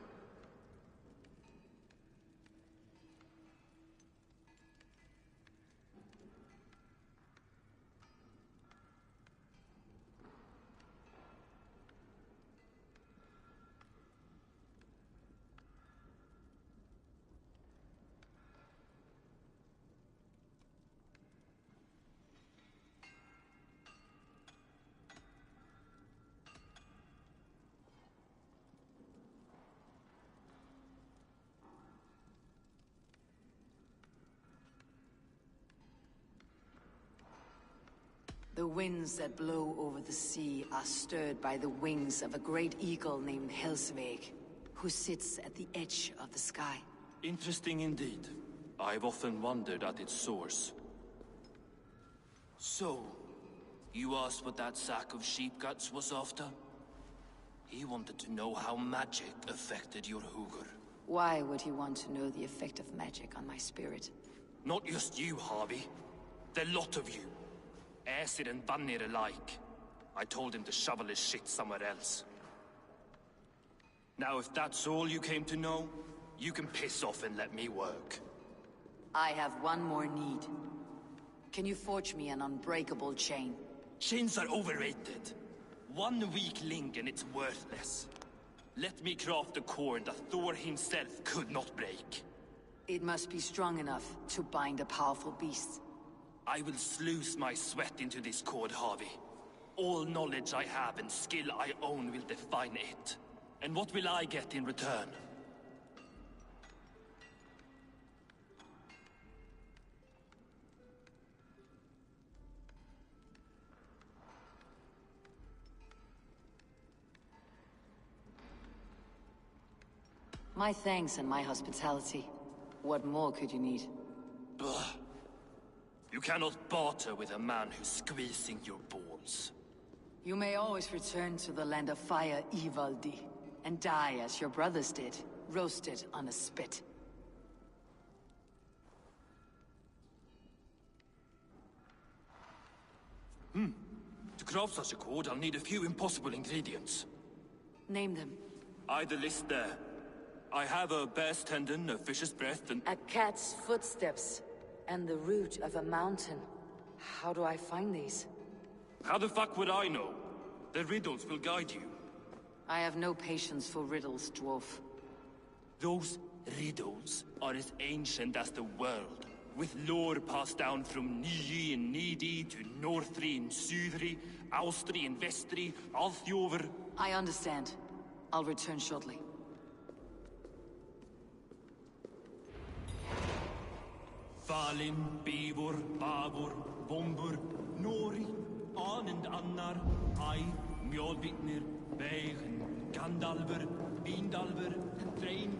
The winds that blow over the sea are stirred by the wings of a great eagle named Helsveig, who sits at the edge of the sky. Interesting indeed. I've often wondered at its source. So, you asked what that sack of sheep guts was after? He wanted to know how magic affected your Hugr. Why would he want to know the effect of magic on my spirit? Not just you, Harvey. The lot of you. Aesir and Vanir alike. I told him to shovel his shit somewhere else. Now if that's all you came to know, you can piss off and let me work. I have one more need. Can you forge me an unbreakable chain? Chains are overrated. One weak link and it's worthless. Let me craft a cord that Thor himself could not break. It must be strong enough to bind a powerful beast. I will sluice my sweat into this cord, Harvey. All knowledge I have and skill I own will define it. And what will I get in return? My thanks and my hospitality. What more could you need? Ugh. You cannot barter with a man who's squeezing your balls. You may always return to the land of fire, Ivaldi, and die as your brothers did, roasted on a spit. To craft such a cord, I'll need a few impossible ingredients. Name them. The list there. I have a bear's tendon, a fish's breath, and... A cat's footsteps, and the root of a mountain. How do I find these? How the fuck would I know? The riddles will guide you. I have no patience for riddles, dwarf. Those riddles are as ancient as the world, with lore passed down from Niji and Nidi to Northri and Sudri, Austri and Vestri, Althjover. I understand. I'll return shortly. Falin, Bivor, Bavor, Bombur, Nori, Anand Annar, Ai, Mjolvitnir, Beigen, Gandalver, Vindalver, Drain...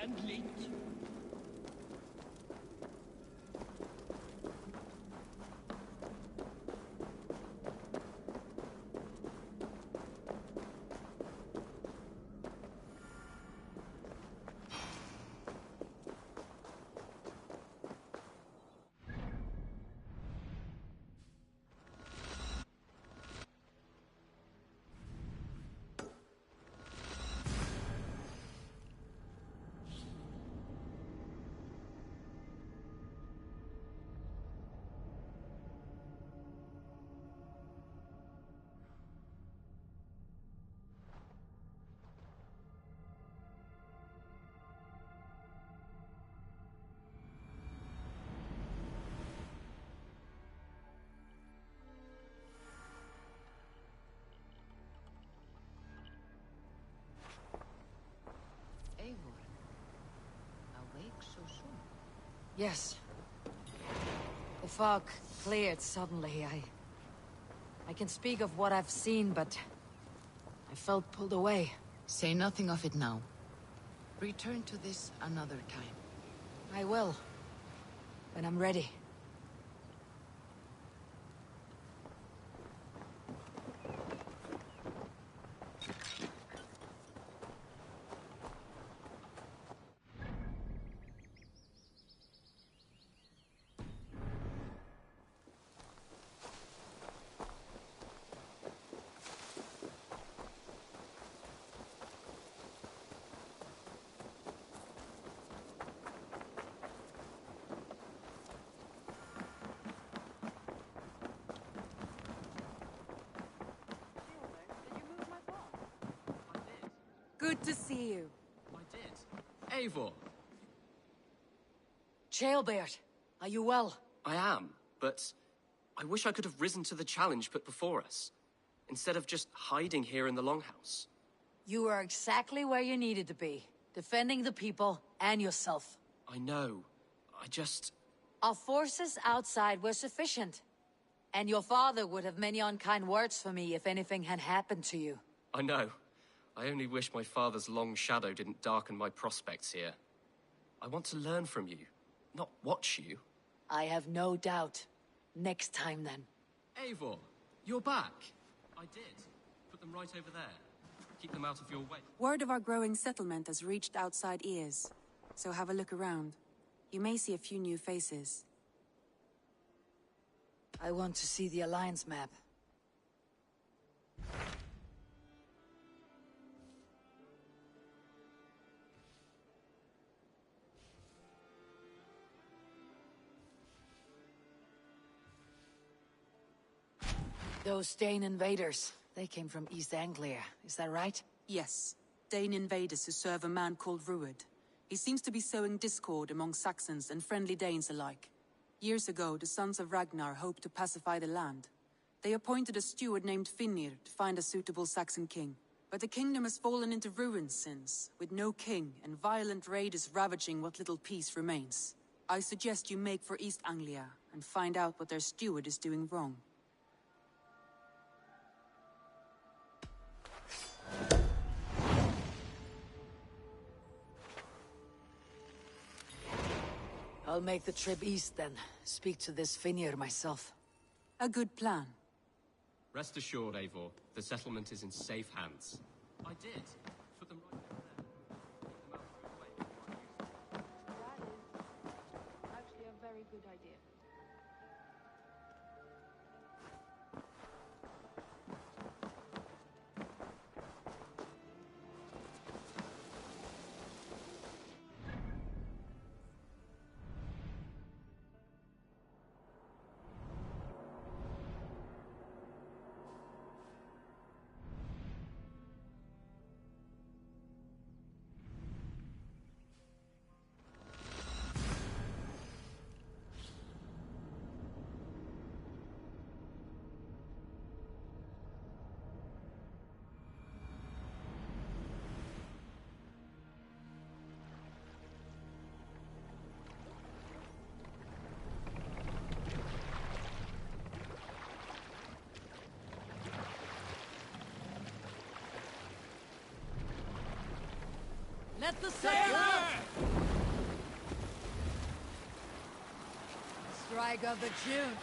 and late. Awake so soon? Yes. The fog cleared suddenly. I can speak of what I've seen, but I felt pulled away. Say nothing of it now. Return to this another time. I will. When I'm ready. Good to see you. I did. Eivor. Jailbert, are you well? I am, but I wish I could have risen to the challenge put before us, instead of just hiding here in the Longhouse. You are exactly where you needed to be, defending the people and yourself. I know. I just... Our forces outside were sufficient. And your father would have many unkind words for me if anything had happened to you. I know. I only wish my father's long shadow didn't darken my prospects here. I want to learn from you, not watch you. I have no doubt. Next time, then. Eivor, you're back. I did. Put them right over there. Keep them out of your way. Word of our growing settlement has reached outside ears, so have a look around. You may see a few new faces. I want to see the Alliance map. Those Dane invaders, they came from East Anglia, is that right? Yes. Dane invaders who serve a man called Rued. He seems to be sowing discord among Saxons and friendly Danes alike. Years ago, the sons of Ragnar hoped to pacify the land. They appointed a steward named Finnir to find a suitable Saxon king. But the kingdom has fallen into ruins since, with no king and violent raiders ravaging what little peace remains. I suggest you make for East Anglia and find out what their steward is doing wrong. I'll make the trip east then. Speak to this Finnir myself. A good plan. Rest assured, Eivor, the settlement is in safe hands. I did. Put them right over there. Keep them out of your way before I use them. That is actually a very good idea. Get the sail up! Strike of the tune.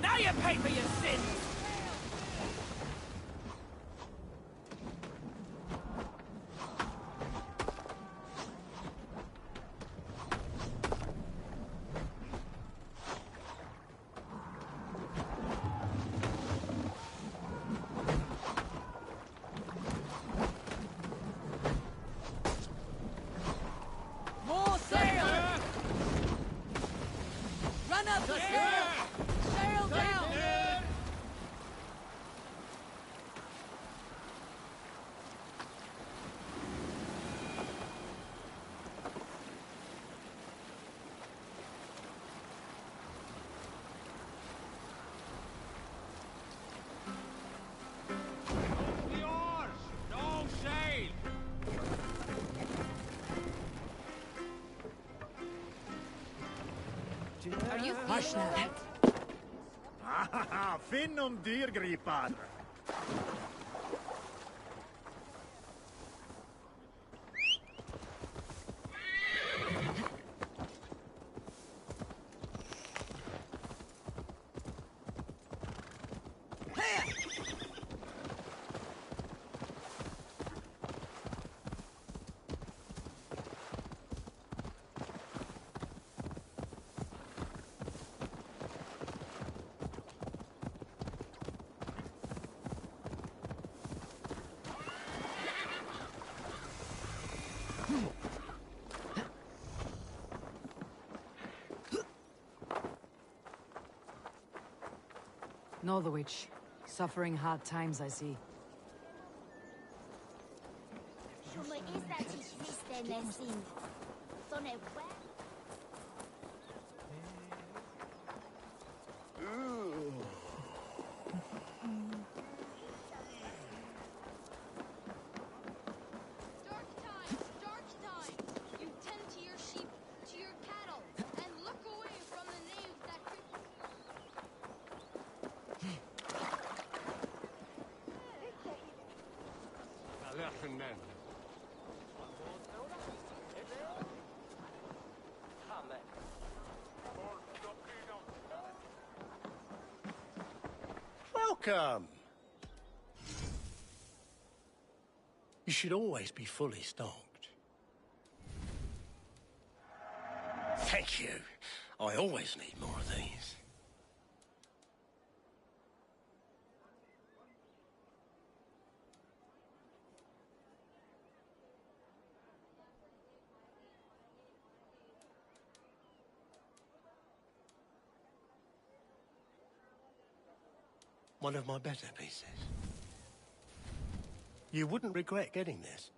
Now you pay for your sins! More sail! Run up the sail! Sail down! The oars! No sail! Are you Hush feeling now. all right? Finn om dyrgripar. Northwich. Suffering hard times, I see. Dark time! You tend to your sheep, to your cattle, and look away from the knaves that Welcome. You should always be fully stocked. Thank you. I always need more of these. One of my better pieces. You wouldn't regret getting this.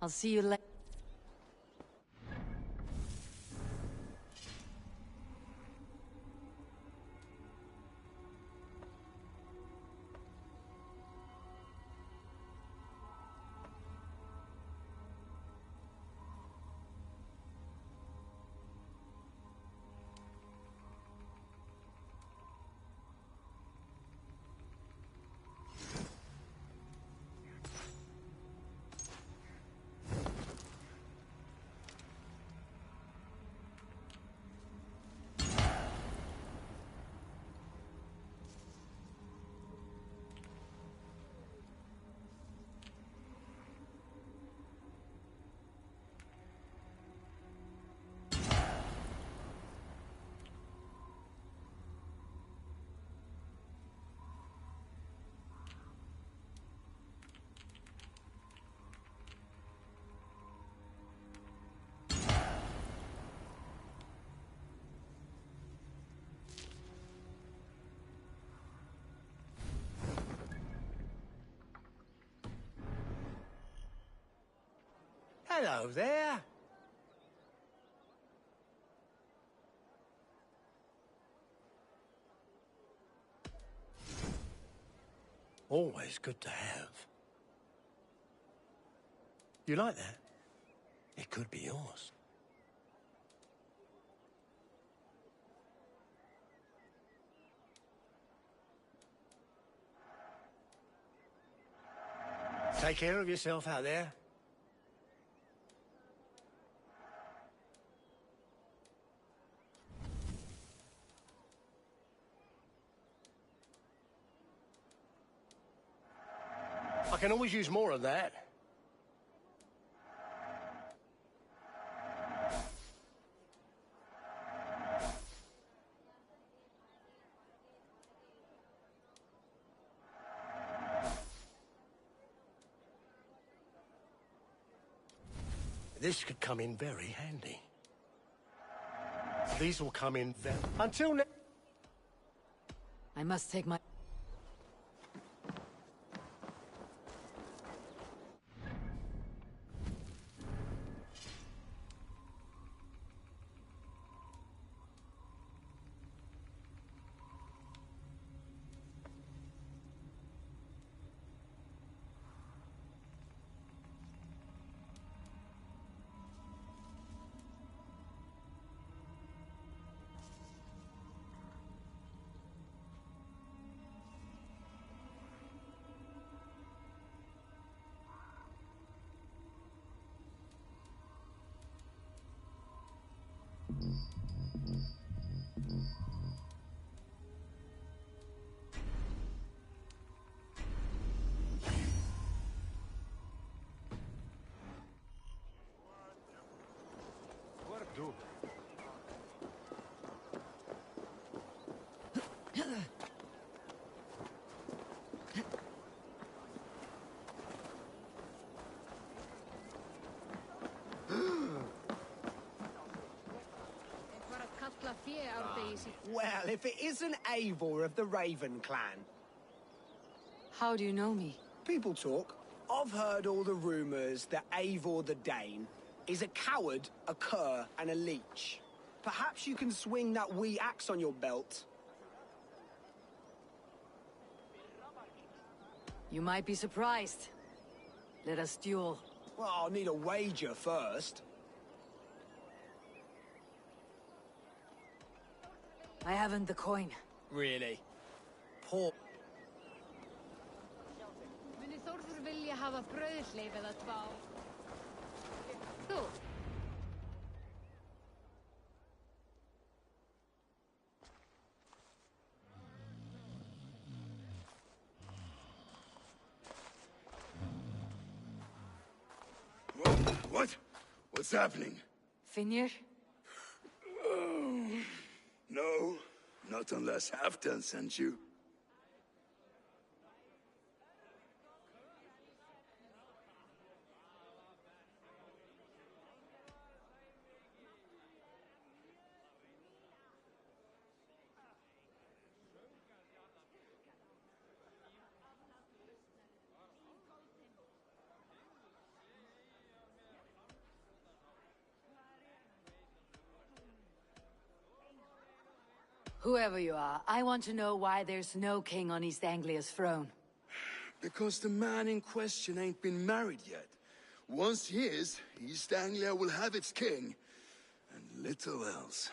I'll see you later. Hello there. Always good to have. You like that? It could be yours. Take care of yourself out there. I can always use more of that. This could come in very handy. These will come in very... Until now... I must take my... Well, if it isn't Eivor of the Raven clan. How do you know me? People talk. I've heard all the rumors that Eivor the Dane is a coward, a cur, and a leech. Perhaps you can swing that wee axe on your belt. You might be surprised. Let us duel. Well, I'll need a wager first. I haven't the coin. Really? Poor... Muni Þórður vilja hafa brauðhleif eða tvá? Þú? What? What's happening? Finnur? No, not unless Halfdan sent you. Whoever you are, I want to know why there's no king on East Anglia's throne. Because the man in question ain't been married yet. Once he is, East Anglia will have its king. And little else.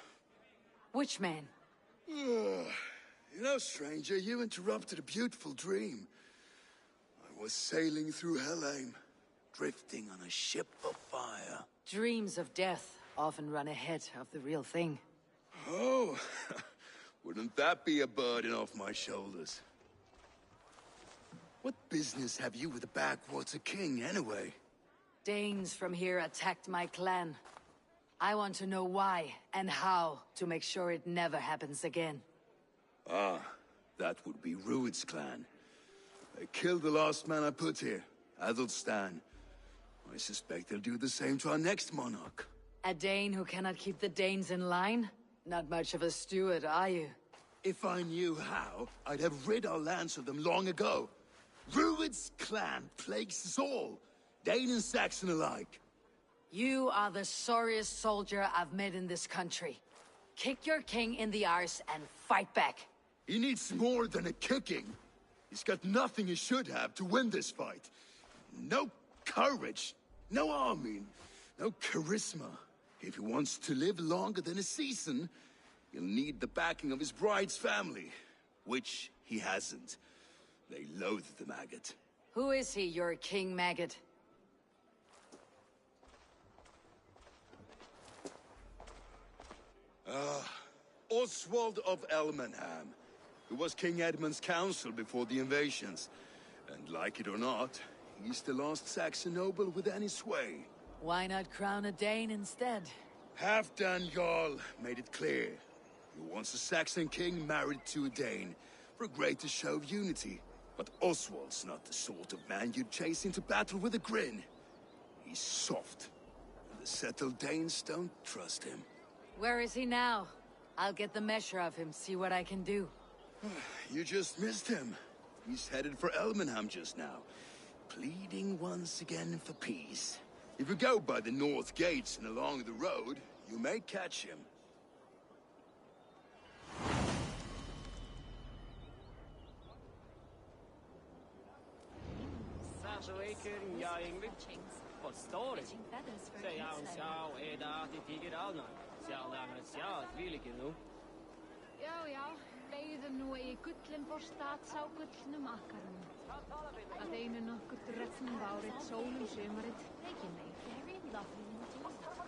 Which man? You know, stranger, you interrupted a beautiful dream. I was sailing through Helheim, drifting on a ship of fire. Dreams of death often run ahead of the real thing. Oh, wouldn't that be a burden off my shoulders? What business have you with the backwater king, anyway? Danes from here attacked my clan. I want to know why and how to make sure it never happens again. Ah, that would be Rued's clan. They killed the last man I put here, Adelstan. I suspect they'll do the same to our next monarch. A Dane who cannot keep the Danes in line? Not much of a steward, are you? If I knew how, I'd have rid our lands of them long ago. Rued's clan plagues us all, Dane and Saxon alike. You are the sorriest soldier I've met in this country. Kick your king in the arse and fight back. He needs more than a kicking. He's got nothing he should have to win this fight. No courage, no army, no charisma. If he wants to live longer than a season, he'll need the backing of his bride's family, which he hasn't. They loathe the maggot. Who is he, your king maggot? Oswald of Elmenham, who was King Edmund's counsel before the invasions. And like it or not, he's the last Saxon noble with any sway. Why not crown a Dane instead? Halfdan Jarl made it clear. He wants a Saxon king married to a Dane, for a greater show of unity. But Oswald's not the sort of man you'd chase into battle with a grin. He's soft, and the settled Danes don't trust him. Where is he now? I'll get the measure of him, see what I can do. You just missed him. He's headed for Elmenham just now, pleading once again for peace. If you go by the north gates and along the road, you may catch him. Já, já, leiðum nú eigi gullin bórstat sá gullnum akkarum. Að einu nokkur dröfnum árið, sólum sumarið, making me very lovely indeed.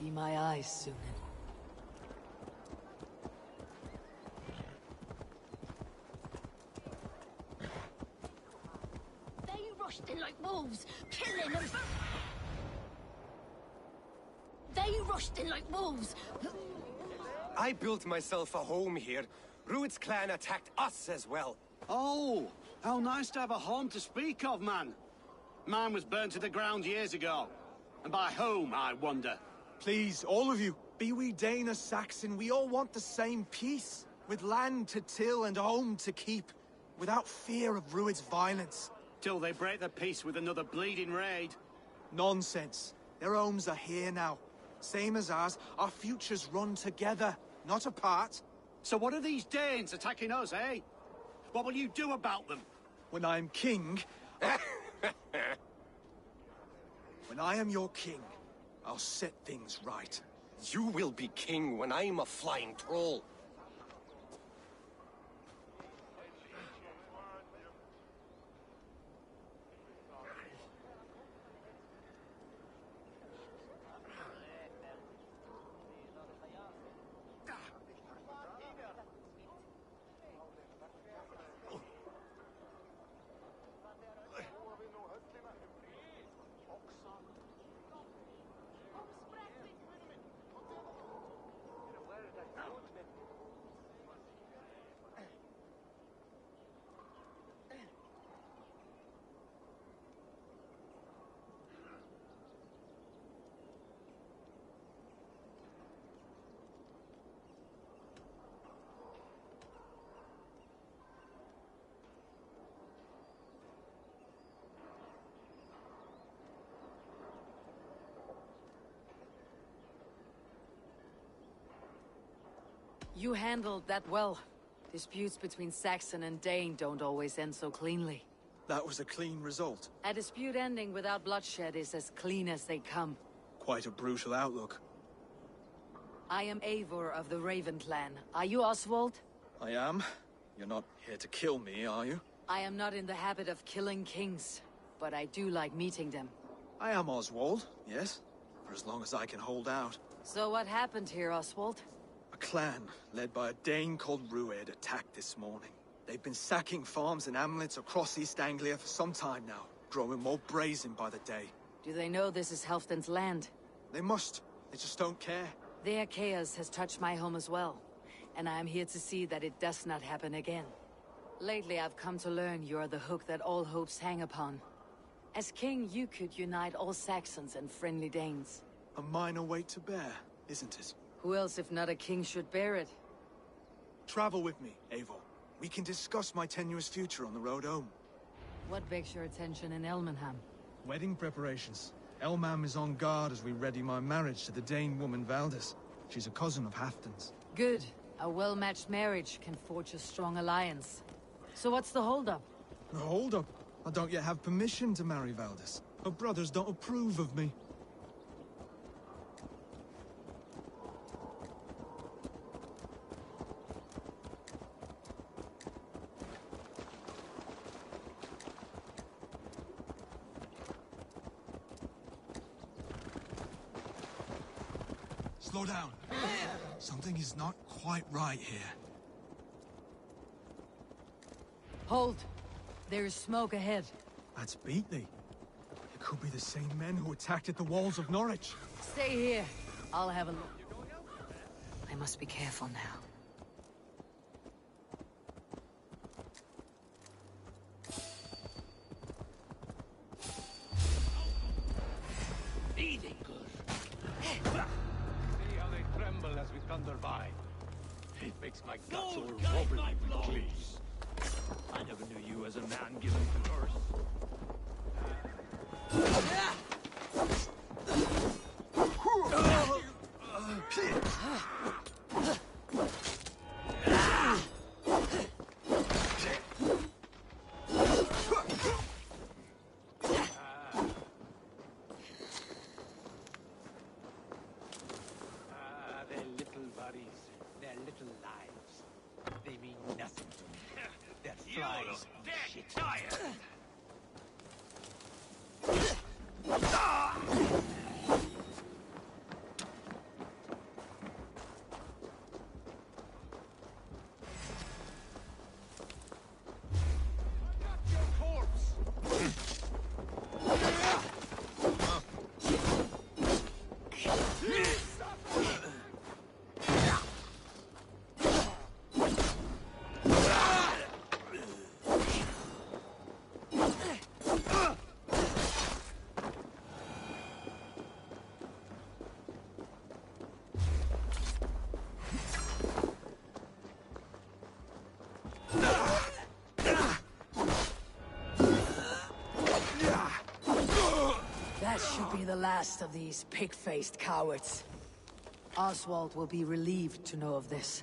Be my eyes, Sunan. They rushed in like wolves, killing and... They rushed in like wolves. I built myself a home here. Rued's clan attacked us as well. Oh, how nice to have a home to speak of, man. Mine was burnt to the ground years ago. And by whom, I wonder? Please, all of you, be we Dane or Saxon, we all want the same peace. With land to till and home to keep. Without fear of Rued's violence. Till they break the peace with another bleeding raid. Nonsense. Their homes are here now. Same as ours, our futures run together, not apart. So what are these Danes attacking us, eh? What will you do about them? When I'm king... When I am your king, I'll set things right. You will be king when I'm a flying troll. You handled that well. Disputes between Saxon and Dane don't always end so cleanly. That was a clean result. A dispute ending without bloodshed is as clean as they come. Quite a brutal outlook. I am Eivor of the Raven clan. Are you Oswald? I am. You're not here to kill me, are you? I am not in the habit of killing kings, but I do like meeting them. I am Oswald, yes. For as long as I can hold out. So what happened here, Oswald? A clan, led by a Dane called Rued, attacked this morning. They've been sacking farms and hamlets across East Anglia for some time now, growing more brazen by the day. Do they know this is Halfdan's land? They must. They just don't care. Their chaos has touched my home as well, and I am here to see that it does not happen again. Lately, I've come to learn you are the hook that all hopes hang upon. As king, you could unite all Saxons and friendly Danes. A minor weight to bear, isn't it? Who else, if not a king, should bear it? Travel with me, Eivor. We can discuss my tenuous future on the road home. What begs your attention in Elmenham? Wedding preparations. Elmam is on guard as we ready my marriage to the Dane woman Valdis. She's a cousin of Halfdan's. Good. A well-matched marriage can forge a strong alliance. So what's the holdup? The holdup? I don't yet have permission to marry Valdis. Her brothers don't approve of me. Slow down. Something is not quite right here. Hold. There is smoke ahead. That's Beatley. It could be the same men who attacked at the walls of Norwich. Stay here. I'll have a look. I must be careful now. Eating good. See how they tremble as we thunder by. It makes my guts all wobbly with glee. I never knew you as a man given to earth. Their little bodies, their little lives, they mean nothing to me. They're flies. Shit. Tired. That should be the last of these pig-faced cowards. Oswald will be relieved to know of this.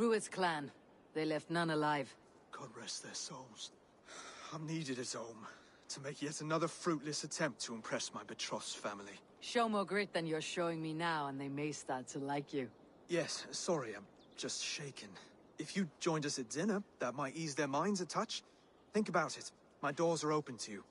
Rued's clan. They left none alive. God rest their souls. I'm needed at home to make yet another fruitless attempt to impress my betrothed's family. Show more grit than you're showing me now, and they may start to like you. Yes, sorry, I'm just shaken. If you joined us at dinner, that might ease their minds a touch. Think about it. My doors are open to you.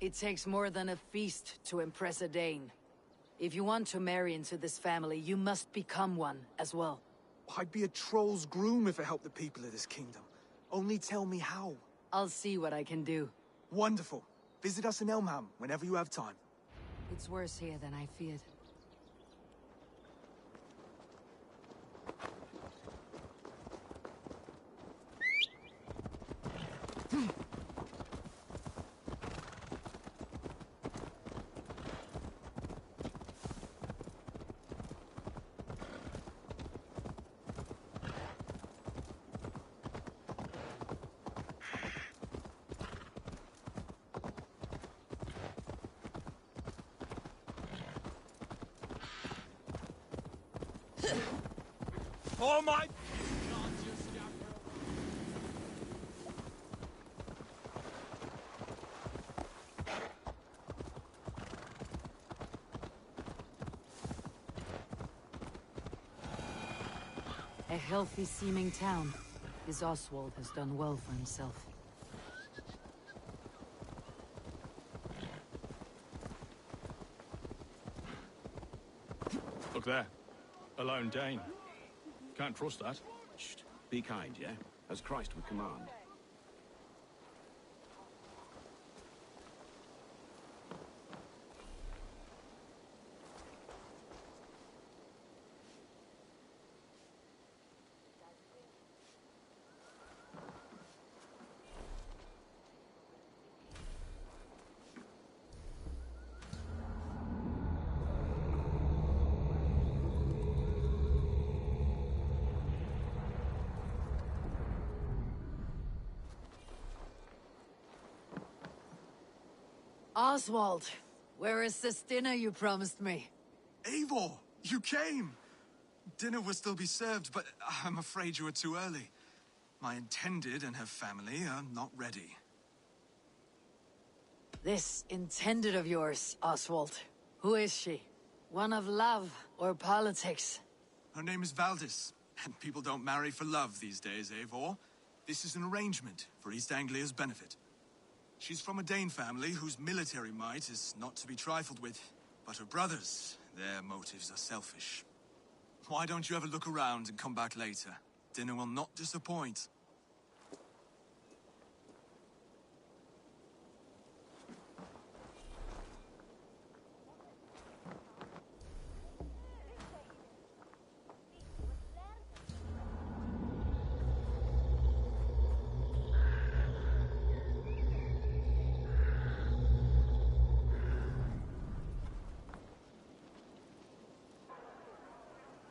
It takes more than a feast to impress a Dane. If you want to marry into this family, you must become one as well. I'd be a troll's groom if I helped the people of this kingdom. Only tell me how. I'll see what I can do. Wonderful. Visit us in Elmham whenever you have time. It's worse here than I feared. Oh my... A healthy-seeming town. His Oswald has done well for himself. Look there. A lone Dane. Can't trust that. Shh. Be kind, yeah? As Christ would command. Oswald, where is this dinner you promised me? Eivor, you came! Dinner will still be served, but I'm afraid you were too early. My intended and her family are not ready. This intended of yours, Oswald. Who is she? One of love or politics? Her name is Valdis, and people don't marry for love these days, Eivor. This is an arrangement for East Anglia's benefit. She's from a Dane family whose military might is not to be trifled with. But her brothers, their motives are selfish. Why don't you ever look around and come back later? Dinner will not disappoint.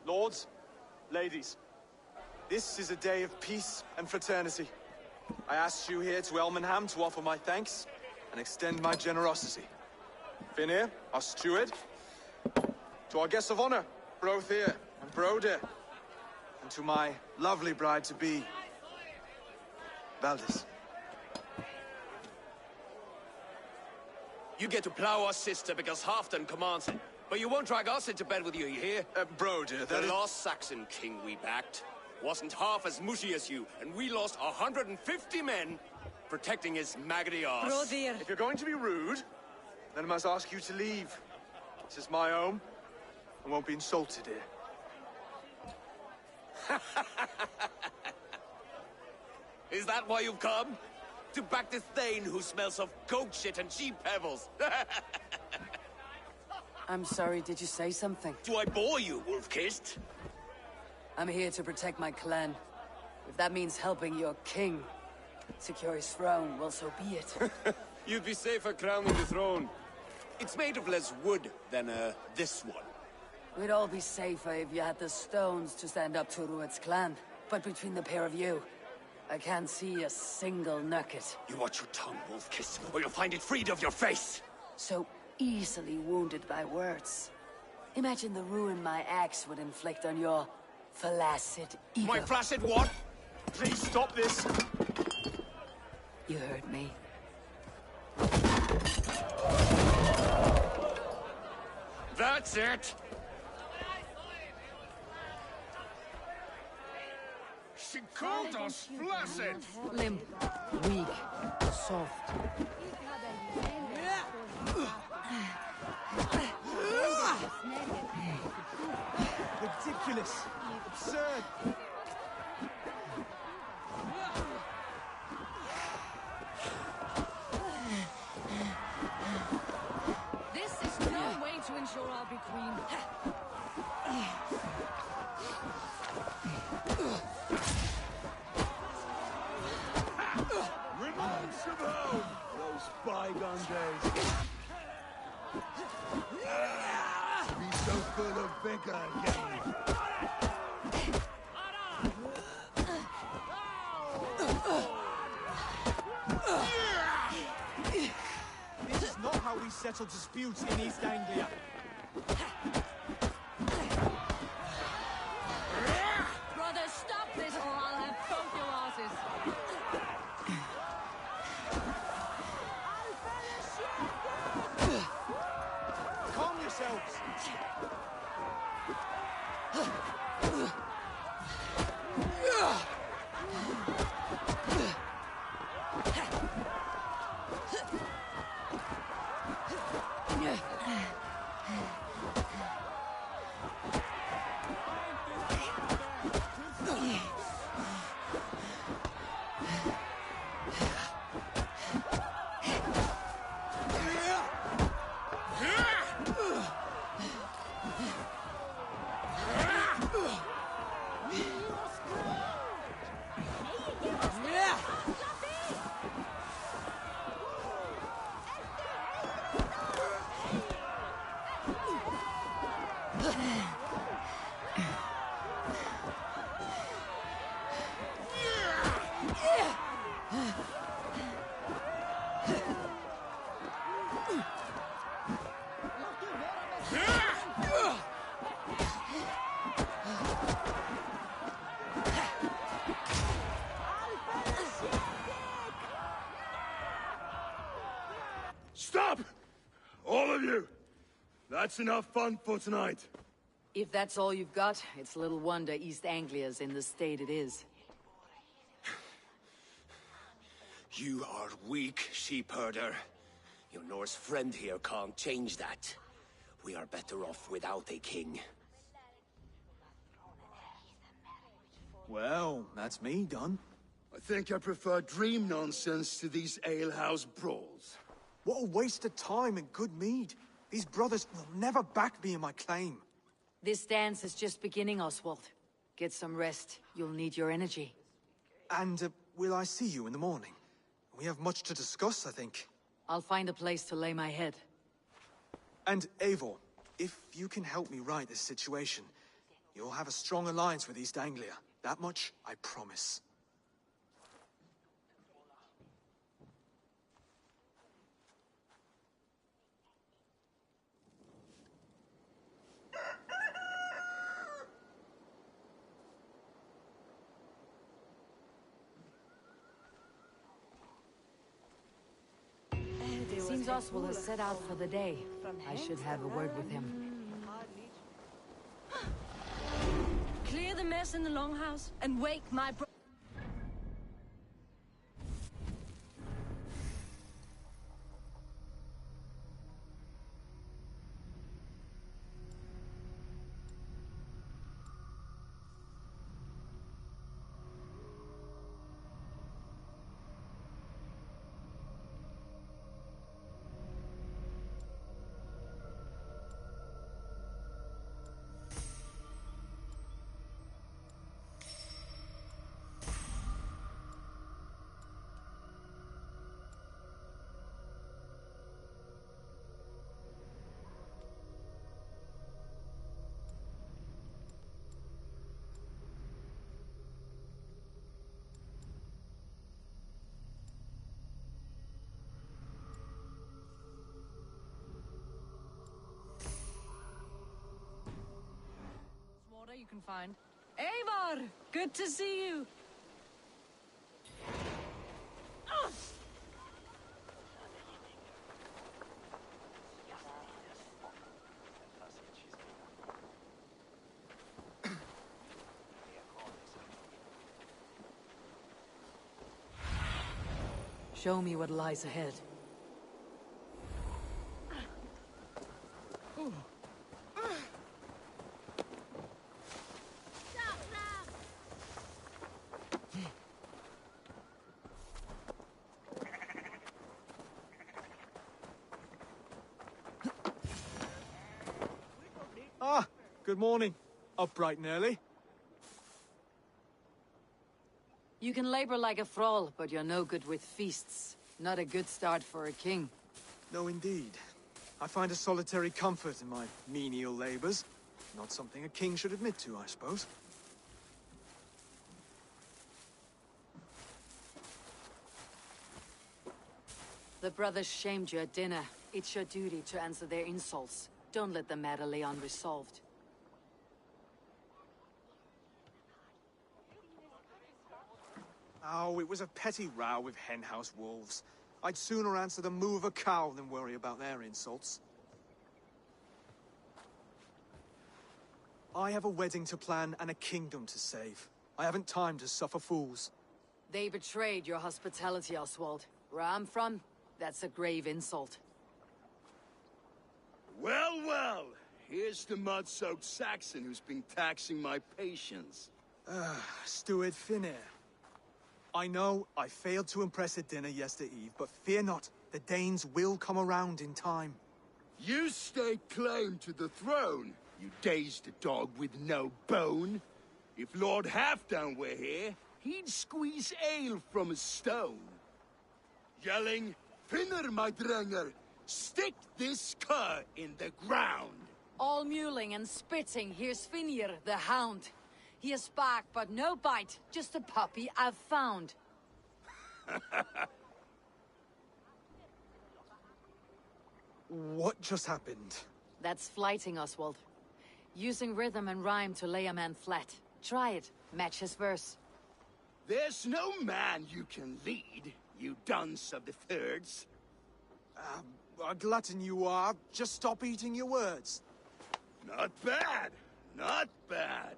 Lords, ladies, this is a day of peace and fraternity. I asked you here to Elmenham to offer my thanks and extend my generosity. Finir, our steward, to our guests of honor, Brothir and Broder, and to my lovely bride-to-be, Valdis. You get to plow our sister because Halfdan commands it. But you won't drag us into bed with you, you hear? Broder, the last Saxon king we backed wasn't half as mushy as you, and we lost 150 men protecting his maggoty arse. Brodir. If you're going to be rude, then I must ask you to leave. This is my home. I won't be insulted here. Is that why you've come? To back this Thane who smells of goat shit and sheep pebbles? I'm sorry, did you say something? Do I bore you, wolf-kissed? I'm here to protect my clan. If that means helping your king secure his throne, well, so be it. You'd be safer crowning the throne. It's made of less wood than, this one. We'd all be safer if you had the stones to stand up to Rued's clan. But between the pair of you, I can't see a single nugget. You watch your tongue, Wolf-Kiss, or you'll find it freed of your face! So easily wounded by words. Imagine the ruin my axe would inflict on your flaccid ego. My flaccid what? Please stop this! You heard me. That's it! She called us flaccid! Limp, weak, soft. Ridiculous. Absurd. This is no way to ensure I'll be queen. Reminds of home! Those bygone days. Be so full of vigor again. This is not how we settle disputes in East Anglia. Brothers, stop this or I'll have both your asses. Calm yourselves. Stop! All of you! That's enough fun for tonight. If that's all you've got, it's little wonder East Anglia's in the state it is. You are weak, sheep herder. Your Norse friend here can't change that. We are better off without a king. Well, that's me done. I think I prefer dream nonsense to these alehouse brawls. What a waste of time and good mead. These brothers will never back me in my claim. This dance is just beginning, Oswald. Get some rest. You'll need your energy. And will I see you in the morning? We have much to discuss, I think. I'll find a place to lay my head. And Eivor, if you can help me right this situation, you'll have a strong alliance with East Anglia. That much, I promise. Seems Oswald has set out for the day. I should have a word with him. Clear the mess in the longhouse and wake my bro- can find. Eivor! Good to see you! Show me what lies ahead. Ah, good morning. Up bright and early. You can labor like a thrall, but you're no good with feasts. Not a good start for a king. No, indeed. I find a solitary comfort in my menial labors. Not something a king should admit to, I suppose. The brothers shamed you at dinner. It's your duty to answer their insults. Don't let the matter lay unresolved. Oh, it was a petty row with henhouse wolves. I'd sooner answer the moo of a cow than worry about their insults. I have a wedding to plan and a kingdom to save. I haven't time to suffer fools. They betrayed your hospitality, Oswald. Where I'm from, that's a grave insult. Well, well. Here's the mud-soaked Saxon who's been taxing my patience. Steward Finnair. I know I failed to impress at dinner yesterday eve, but fear not, the Danes will come around in time. You stake claim to the throne, you dazed dog with no bone. If Lord Halfdown were here, he'd squeeze ale from a stone. Yelling, Finner, my drenger, stick this cur in the ground. All mewling and spitting, here's Finir, the hound. He has bark, but no bite. Just a puppy I've found. What just happened? That's flighting, Oswald. Using rhythm and rhyme to lay a man flat. Try it. Match his verse. There's no man you can lead, you dunce of the thirds. A glutton you are. Just stop eating your words. Not bad. Not bad.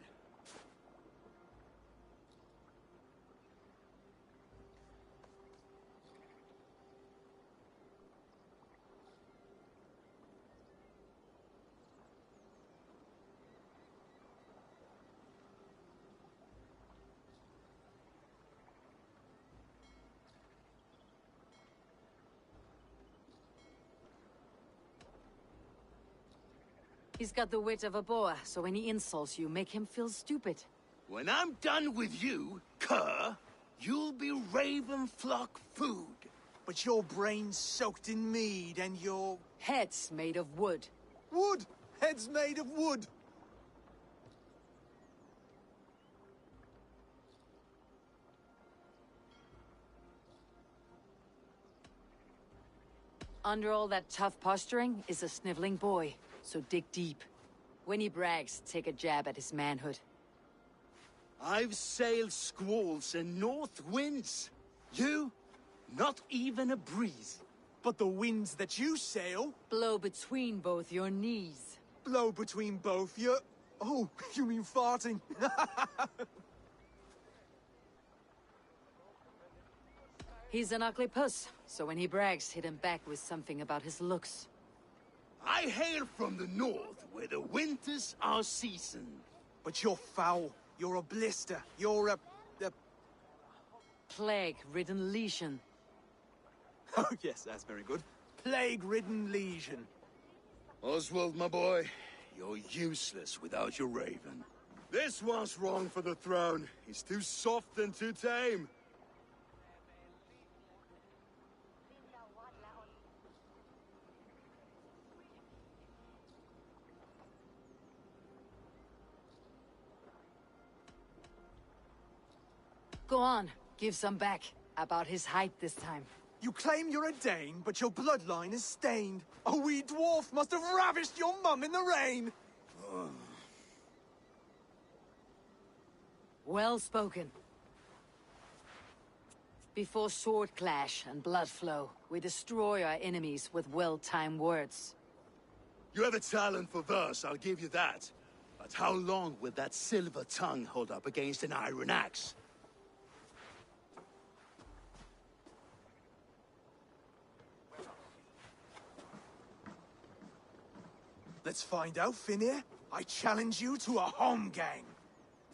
He's got the wit of a boa, so when he insults you, make him feel stupid. When I'm done with you, cur, you'll be raven flock food. But your brain's soaked in mead and your... Head's made of wood. Wood! Head's made of wood! Under all that tough posturing is a sniveling boy. So dig deep. When he brags, take a jab at his manhood. I've sailed squalls and north winds. You? Not even a breeze. But the winds that you sail... Blow between both your knees. Blow between both your... Oh, you mean farting. He's an ugly puss, so when he brags, hit him back with something about his looks. I hail from the north, where the winters are seasoned. But you're foul. You're a blister. You're a... Plague-ridden legion. Oh, yes, that's very good. Plague-ridden legion. Oswald, my boy, you're useless without your raven. This one's wrong for the throne. He's too soft and too tame. Go on, give some back. About his height this time. You claim you're a Dane, but your bloodline is stained. A wee dwarf must have ravished your mum in the rain! Well spoken. Before sword clash and blood flow, we destroy our enemies with well-timed words. You have a talent for verse, I'll give you that. But how long will that silver tongue hold up against an iron axe? Let's find out, Finir. I challenge you to a home gang.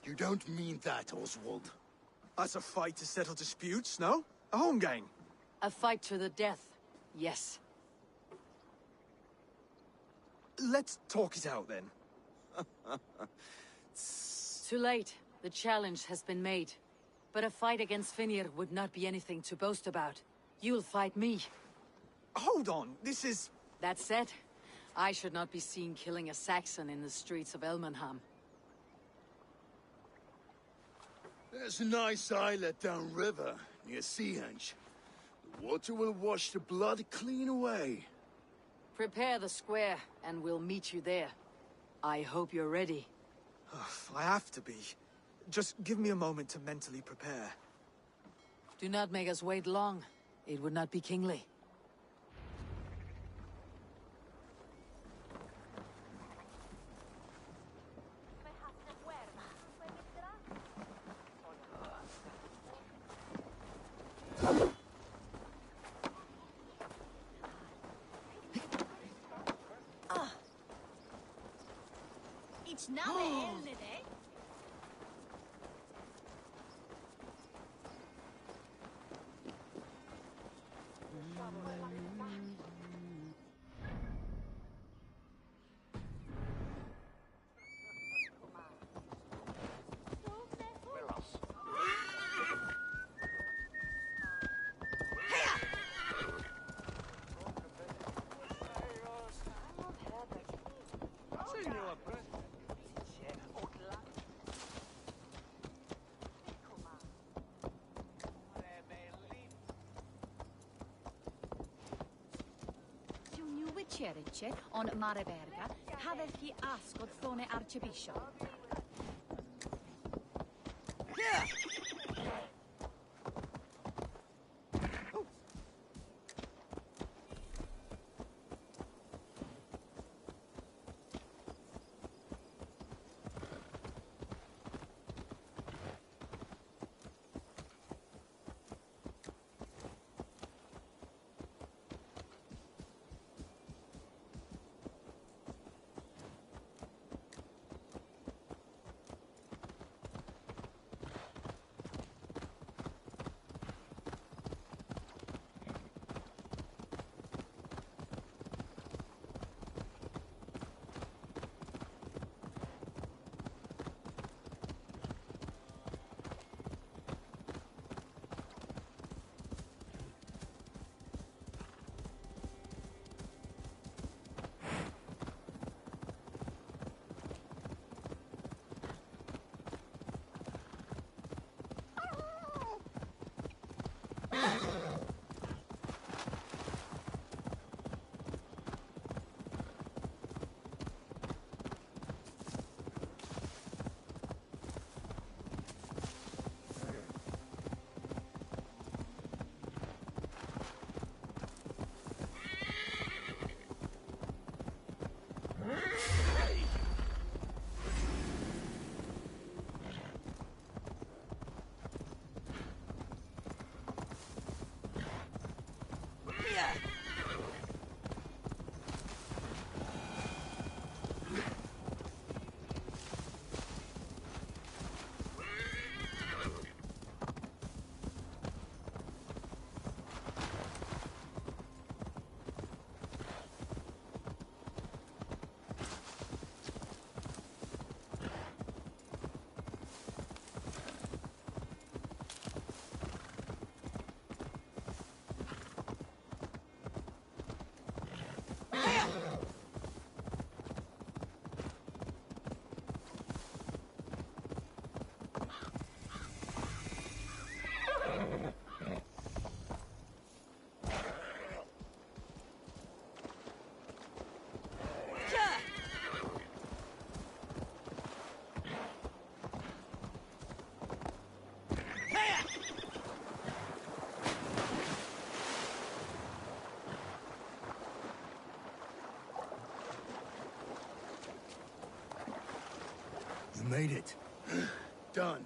You don't mean that, Oswald. That's a fight to settle disputes, no? A home gang. A fight to the death, yes. Let's talk it out, then. Too late. The challenge has been made. But a fight against Finir would not be anything to boast about. You'll fight me. Hold on, this is... That said, I should not be seen killing a Saxon in the streets of Elmenham. There's a nice islet downriver, near Seahenge. The water will wash the blood clean away. Prepare the square, and we'll meet you there. I hope you're ready. I have to be. Just give me a moment to mentally prepare. Do not make us wait long. It would not be kingly. Richard on Mareberga, hadeth hi asgod thone Archbishop. made it. Done.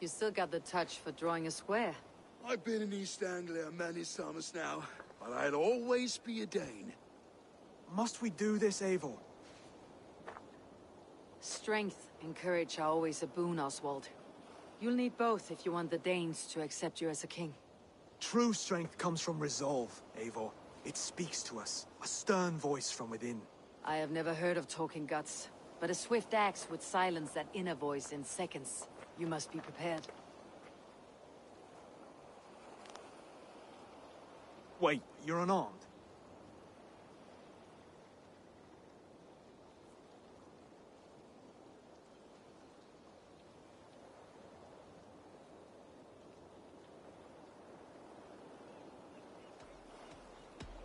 You still got the touch for drawing a square. I've been in East Anglia many summers now, but I'll always be a Dane. Must we do this, Eivor? Strength and courage are always a boon, Oswald. You'll need both if you want the Danes to accept you as a king. True strength comes from resolve, Eivor. It speaks to us, a stern voice from within. I have never heard of talking guts, but a swift axe would silence that inner voice in seconds. You must be prepared. Wait, you're unarmed?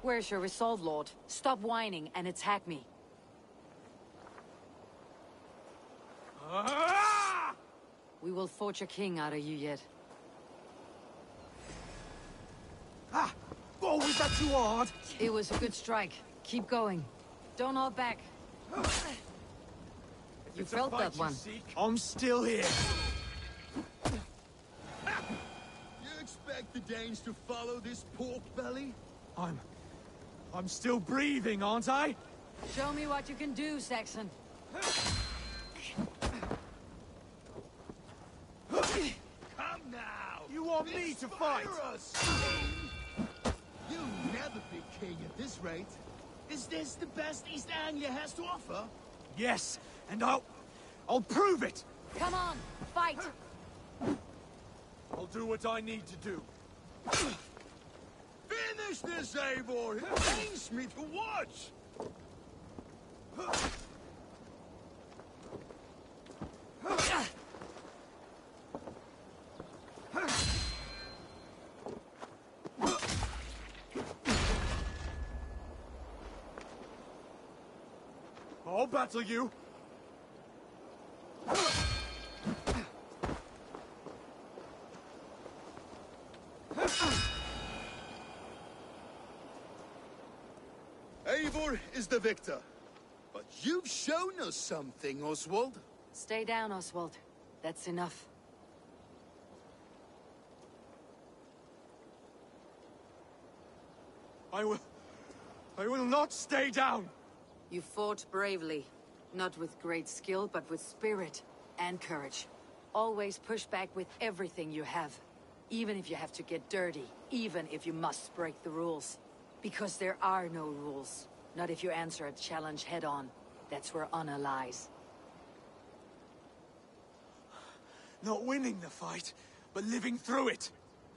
Where's your resolve, Lord? Stop whining and attack me. We will forge a king out of you yet. Ah! Oh, was that too hard? It was a good strike. Keep going. Don't hold back. You felt that one. I'm still here. You expect the Danes to follow this pork belly? I'm still breathing, aren't I? Show me what you can do, Saxon. Come now! You want me to fight? Us. You'll never be king at this rate. Is this the best East Anglia has to offer? Yes, and I'll prove it! Come on, fight! I'll do what I need to do. Finish this, Eivor! It pains me to watch! I'll battle you! Eivor is the victor. But you've shown us something, Oswald. Stay down, Oswald. That's enough. I will not stay down! You fought bravely. Not with great skill, but with spirit and courage. Always push back with everything you have. Even if you have to get dirty. Even if you must break the rules. Because there are no rules. Not if you answer a challenge head-on. That's where honor lies. Not winning the fight, but living through it.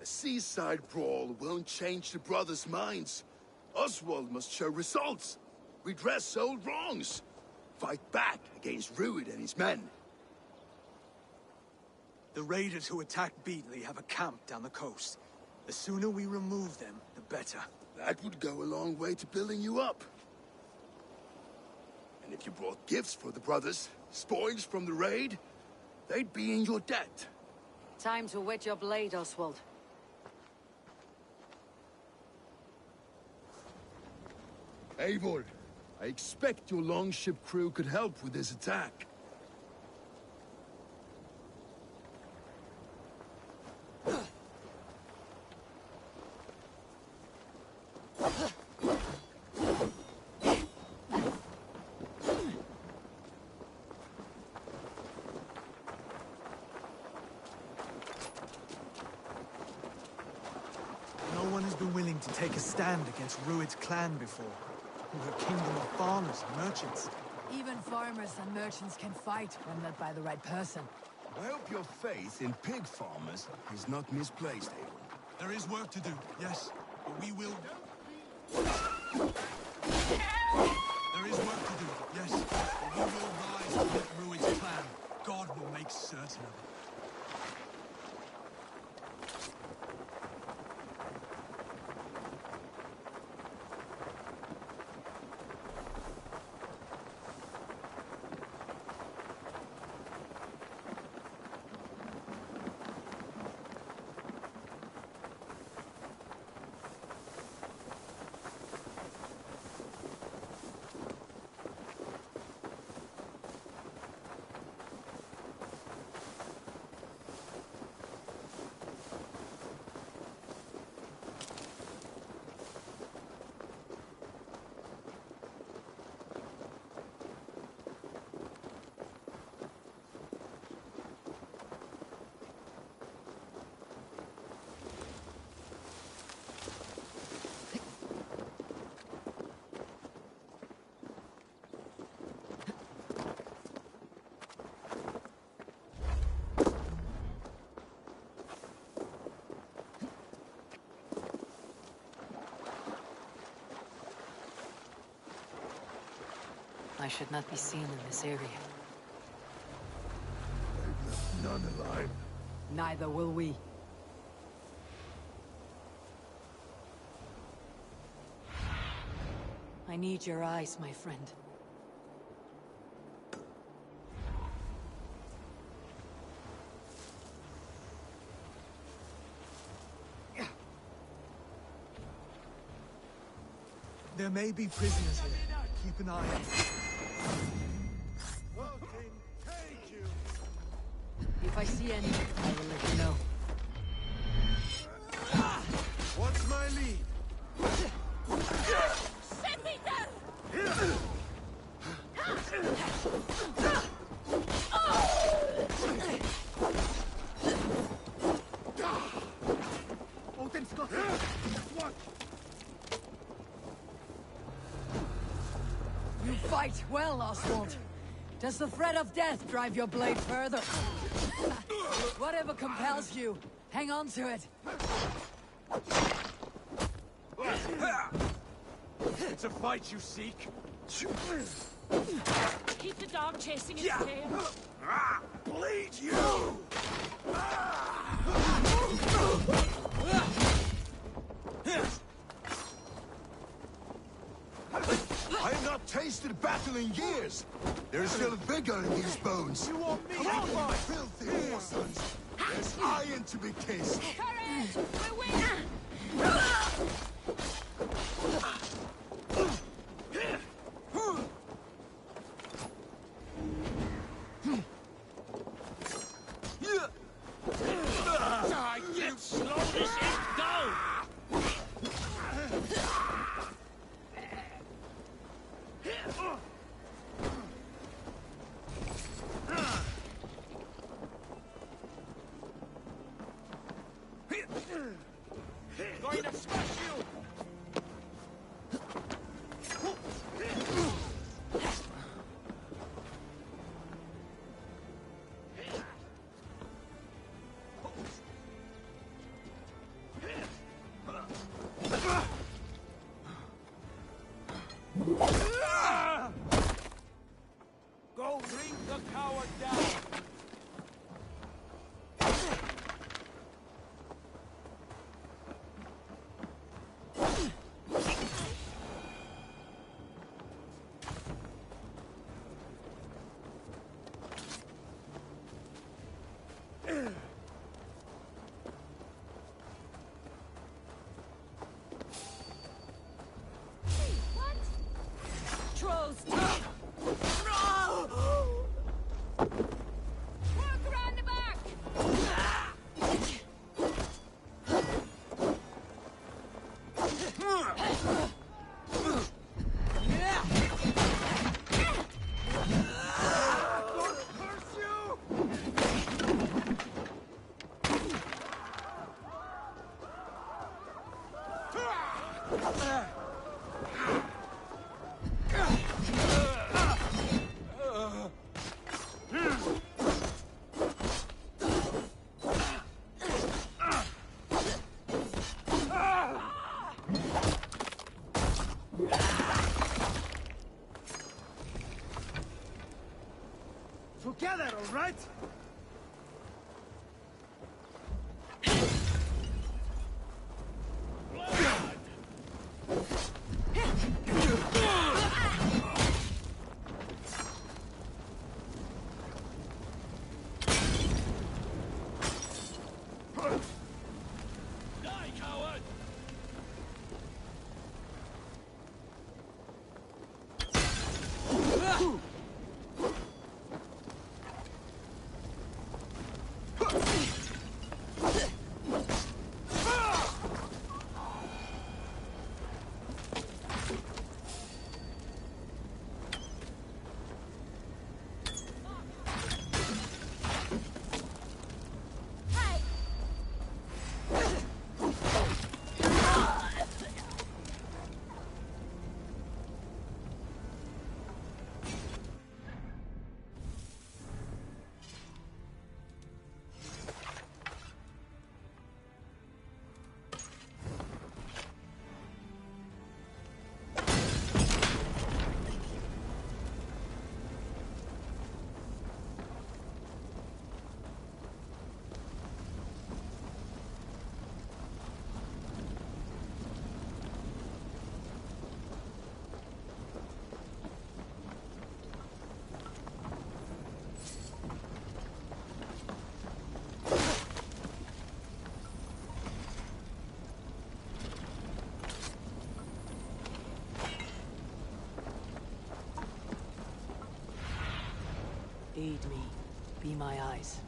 A seaside brawl won't change the brothers' minds. Oswald must show results. Redress old wrongs. Fight back against Rued and his men. The raiders who attacked Beatley have a camp down the coast. The sooner we remove them, the better. That would go a long way to building you up. And if you brought gifts for the brothers, spoils from the raid, they'd be in your debt. Time to wet your blade, Oswald. Eivor, I expect your longship crew could help with this attack. No one has been willing to take a stand against Rued's clan before. We're a kingdom of farmers and merchants. Even farmers and merchants can fight when led by the right person. I hope your faith in pig farmers is not misplaced, Eivor. There is work to do, yes, but we will... There is work to do, yes, but we will rise against Rued's clan. God will make certain of it. I should not be seen in this area. None alive. Neither will we. I need your eyes, my friend. There may be prisoners here. Keep an eye out. If I see any, I will let you know. What's my lead? You fight well, Oswald. Does the threat of death drive your blade further? Whatever compels you, hang on to it. It's a fight you seek. Keep the dog chasing its tail. Bleed you! I have not tasted battle in years. There is still vigor in these bones. You want me? Come on, filthy war sons. There's iron to be kissed. Courage! We win! You slow this shit down! Going to smash you! Go bring the coward down! Trolls! Work around the back! Together, all right? Die, coward! Aid me. Be my eyes.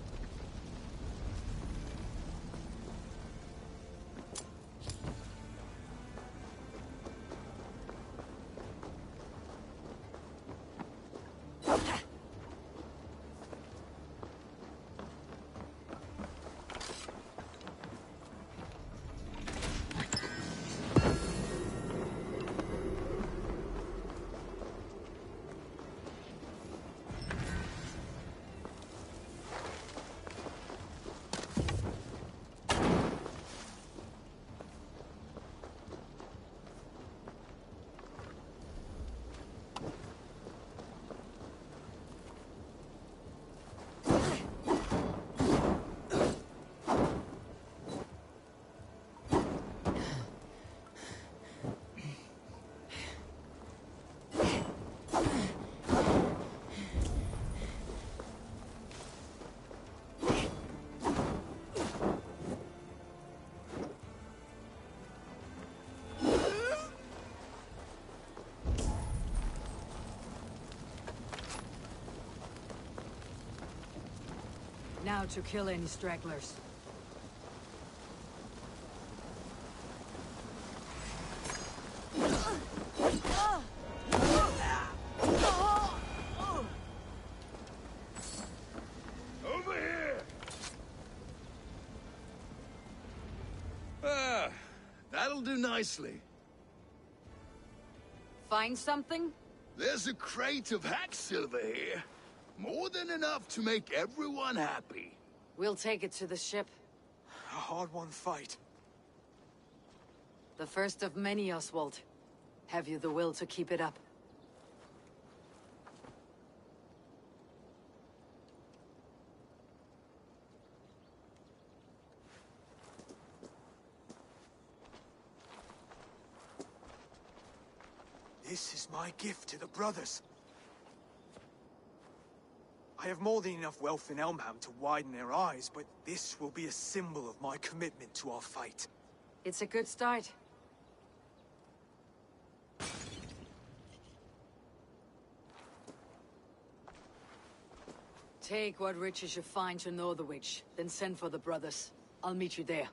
Now to kill any stragglers. Over here! That'll do nicely. Find something? There's a crate of hack silver here. More than enough to make everyone happy. We'll take it to the ship. A hard-won fight. The first of many, Oswald. Have you the will to keep it up? This is my gift to the brothers. I have more than enough wealth in Elmham to widen their eyes, but this will be a symbol of my commitment to our fight. It's a good start. Take what riches you find to Northwich, then send for the brothers. I'll meet you there.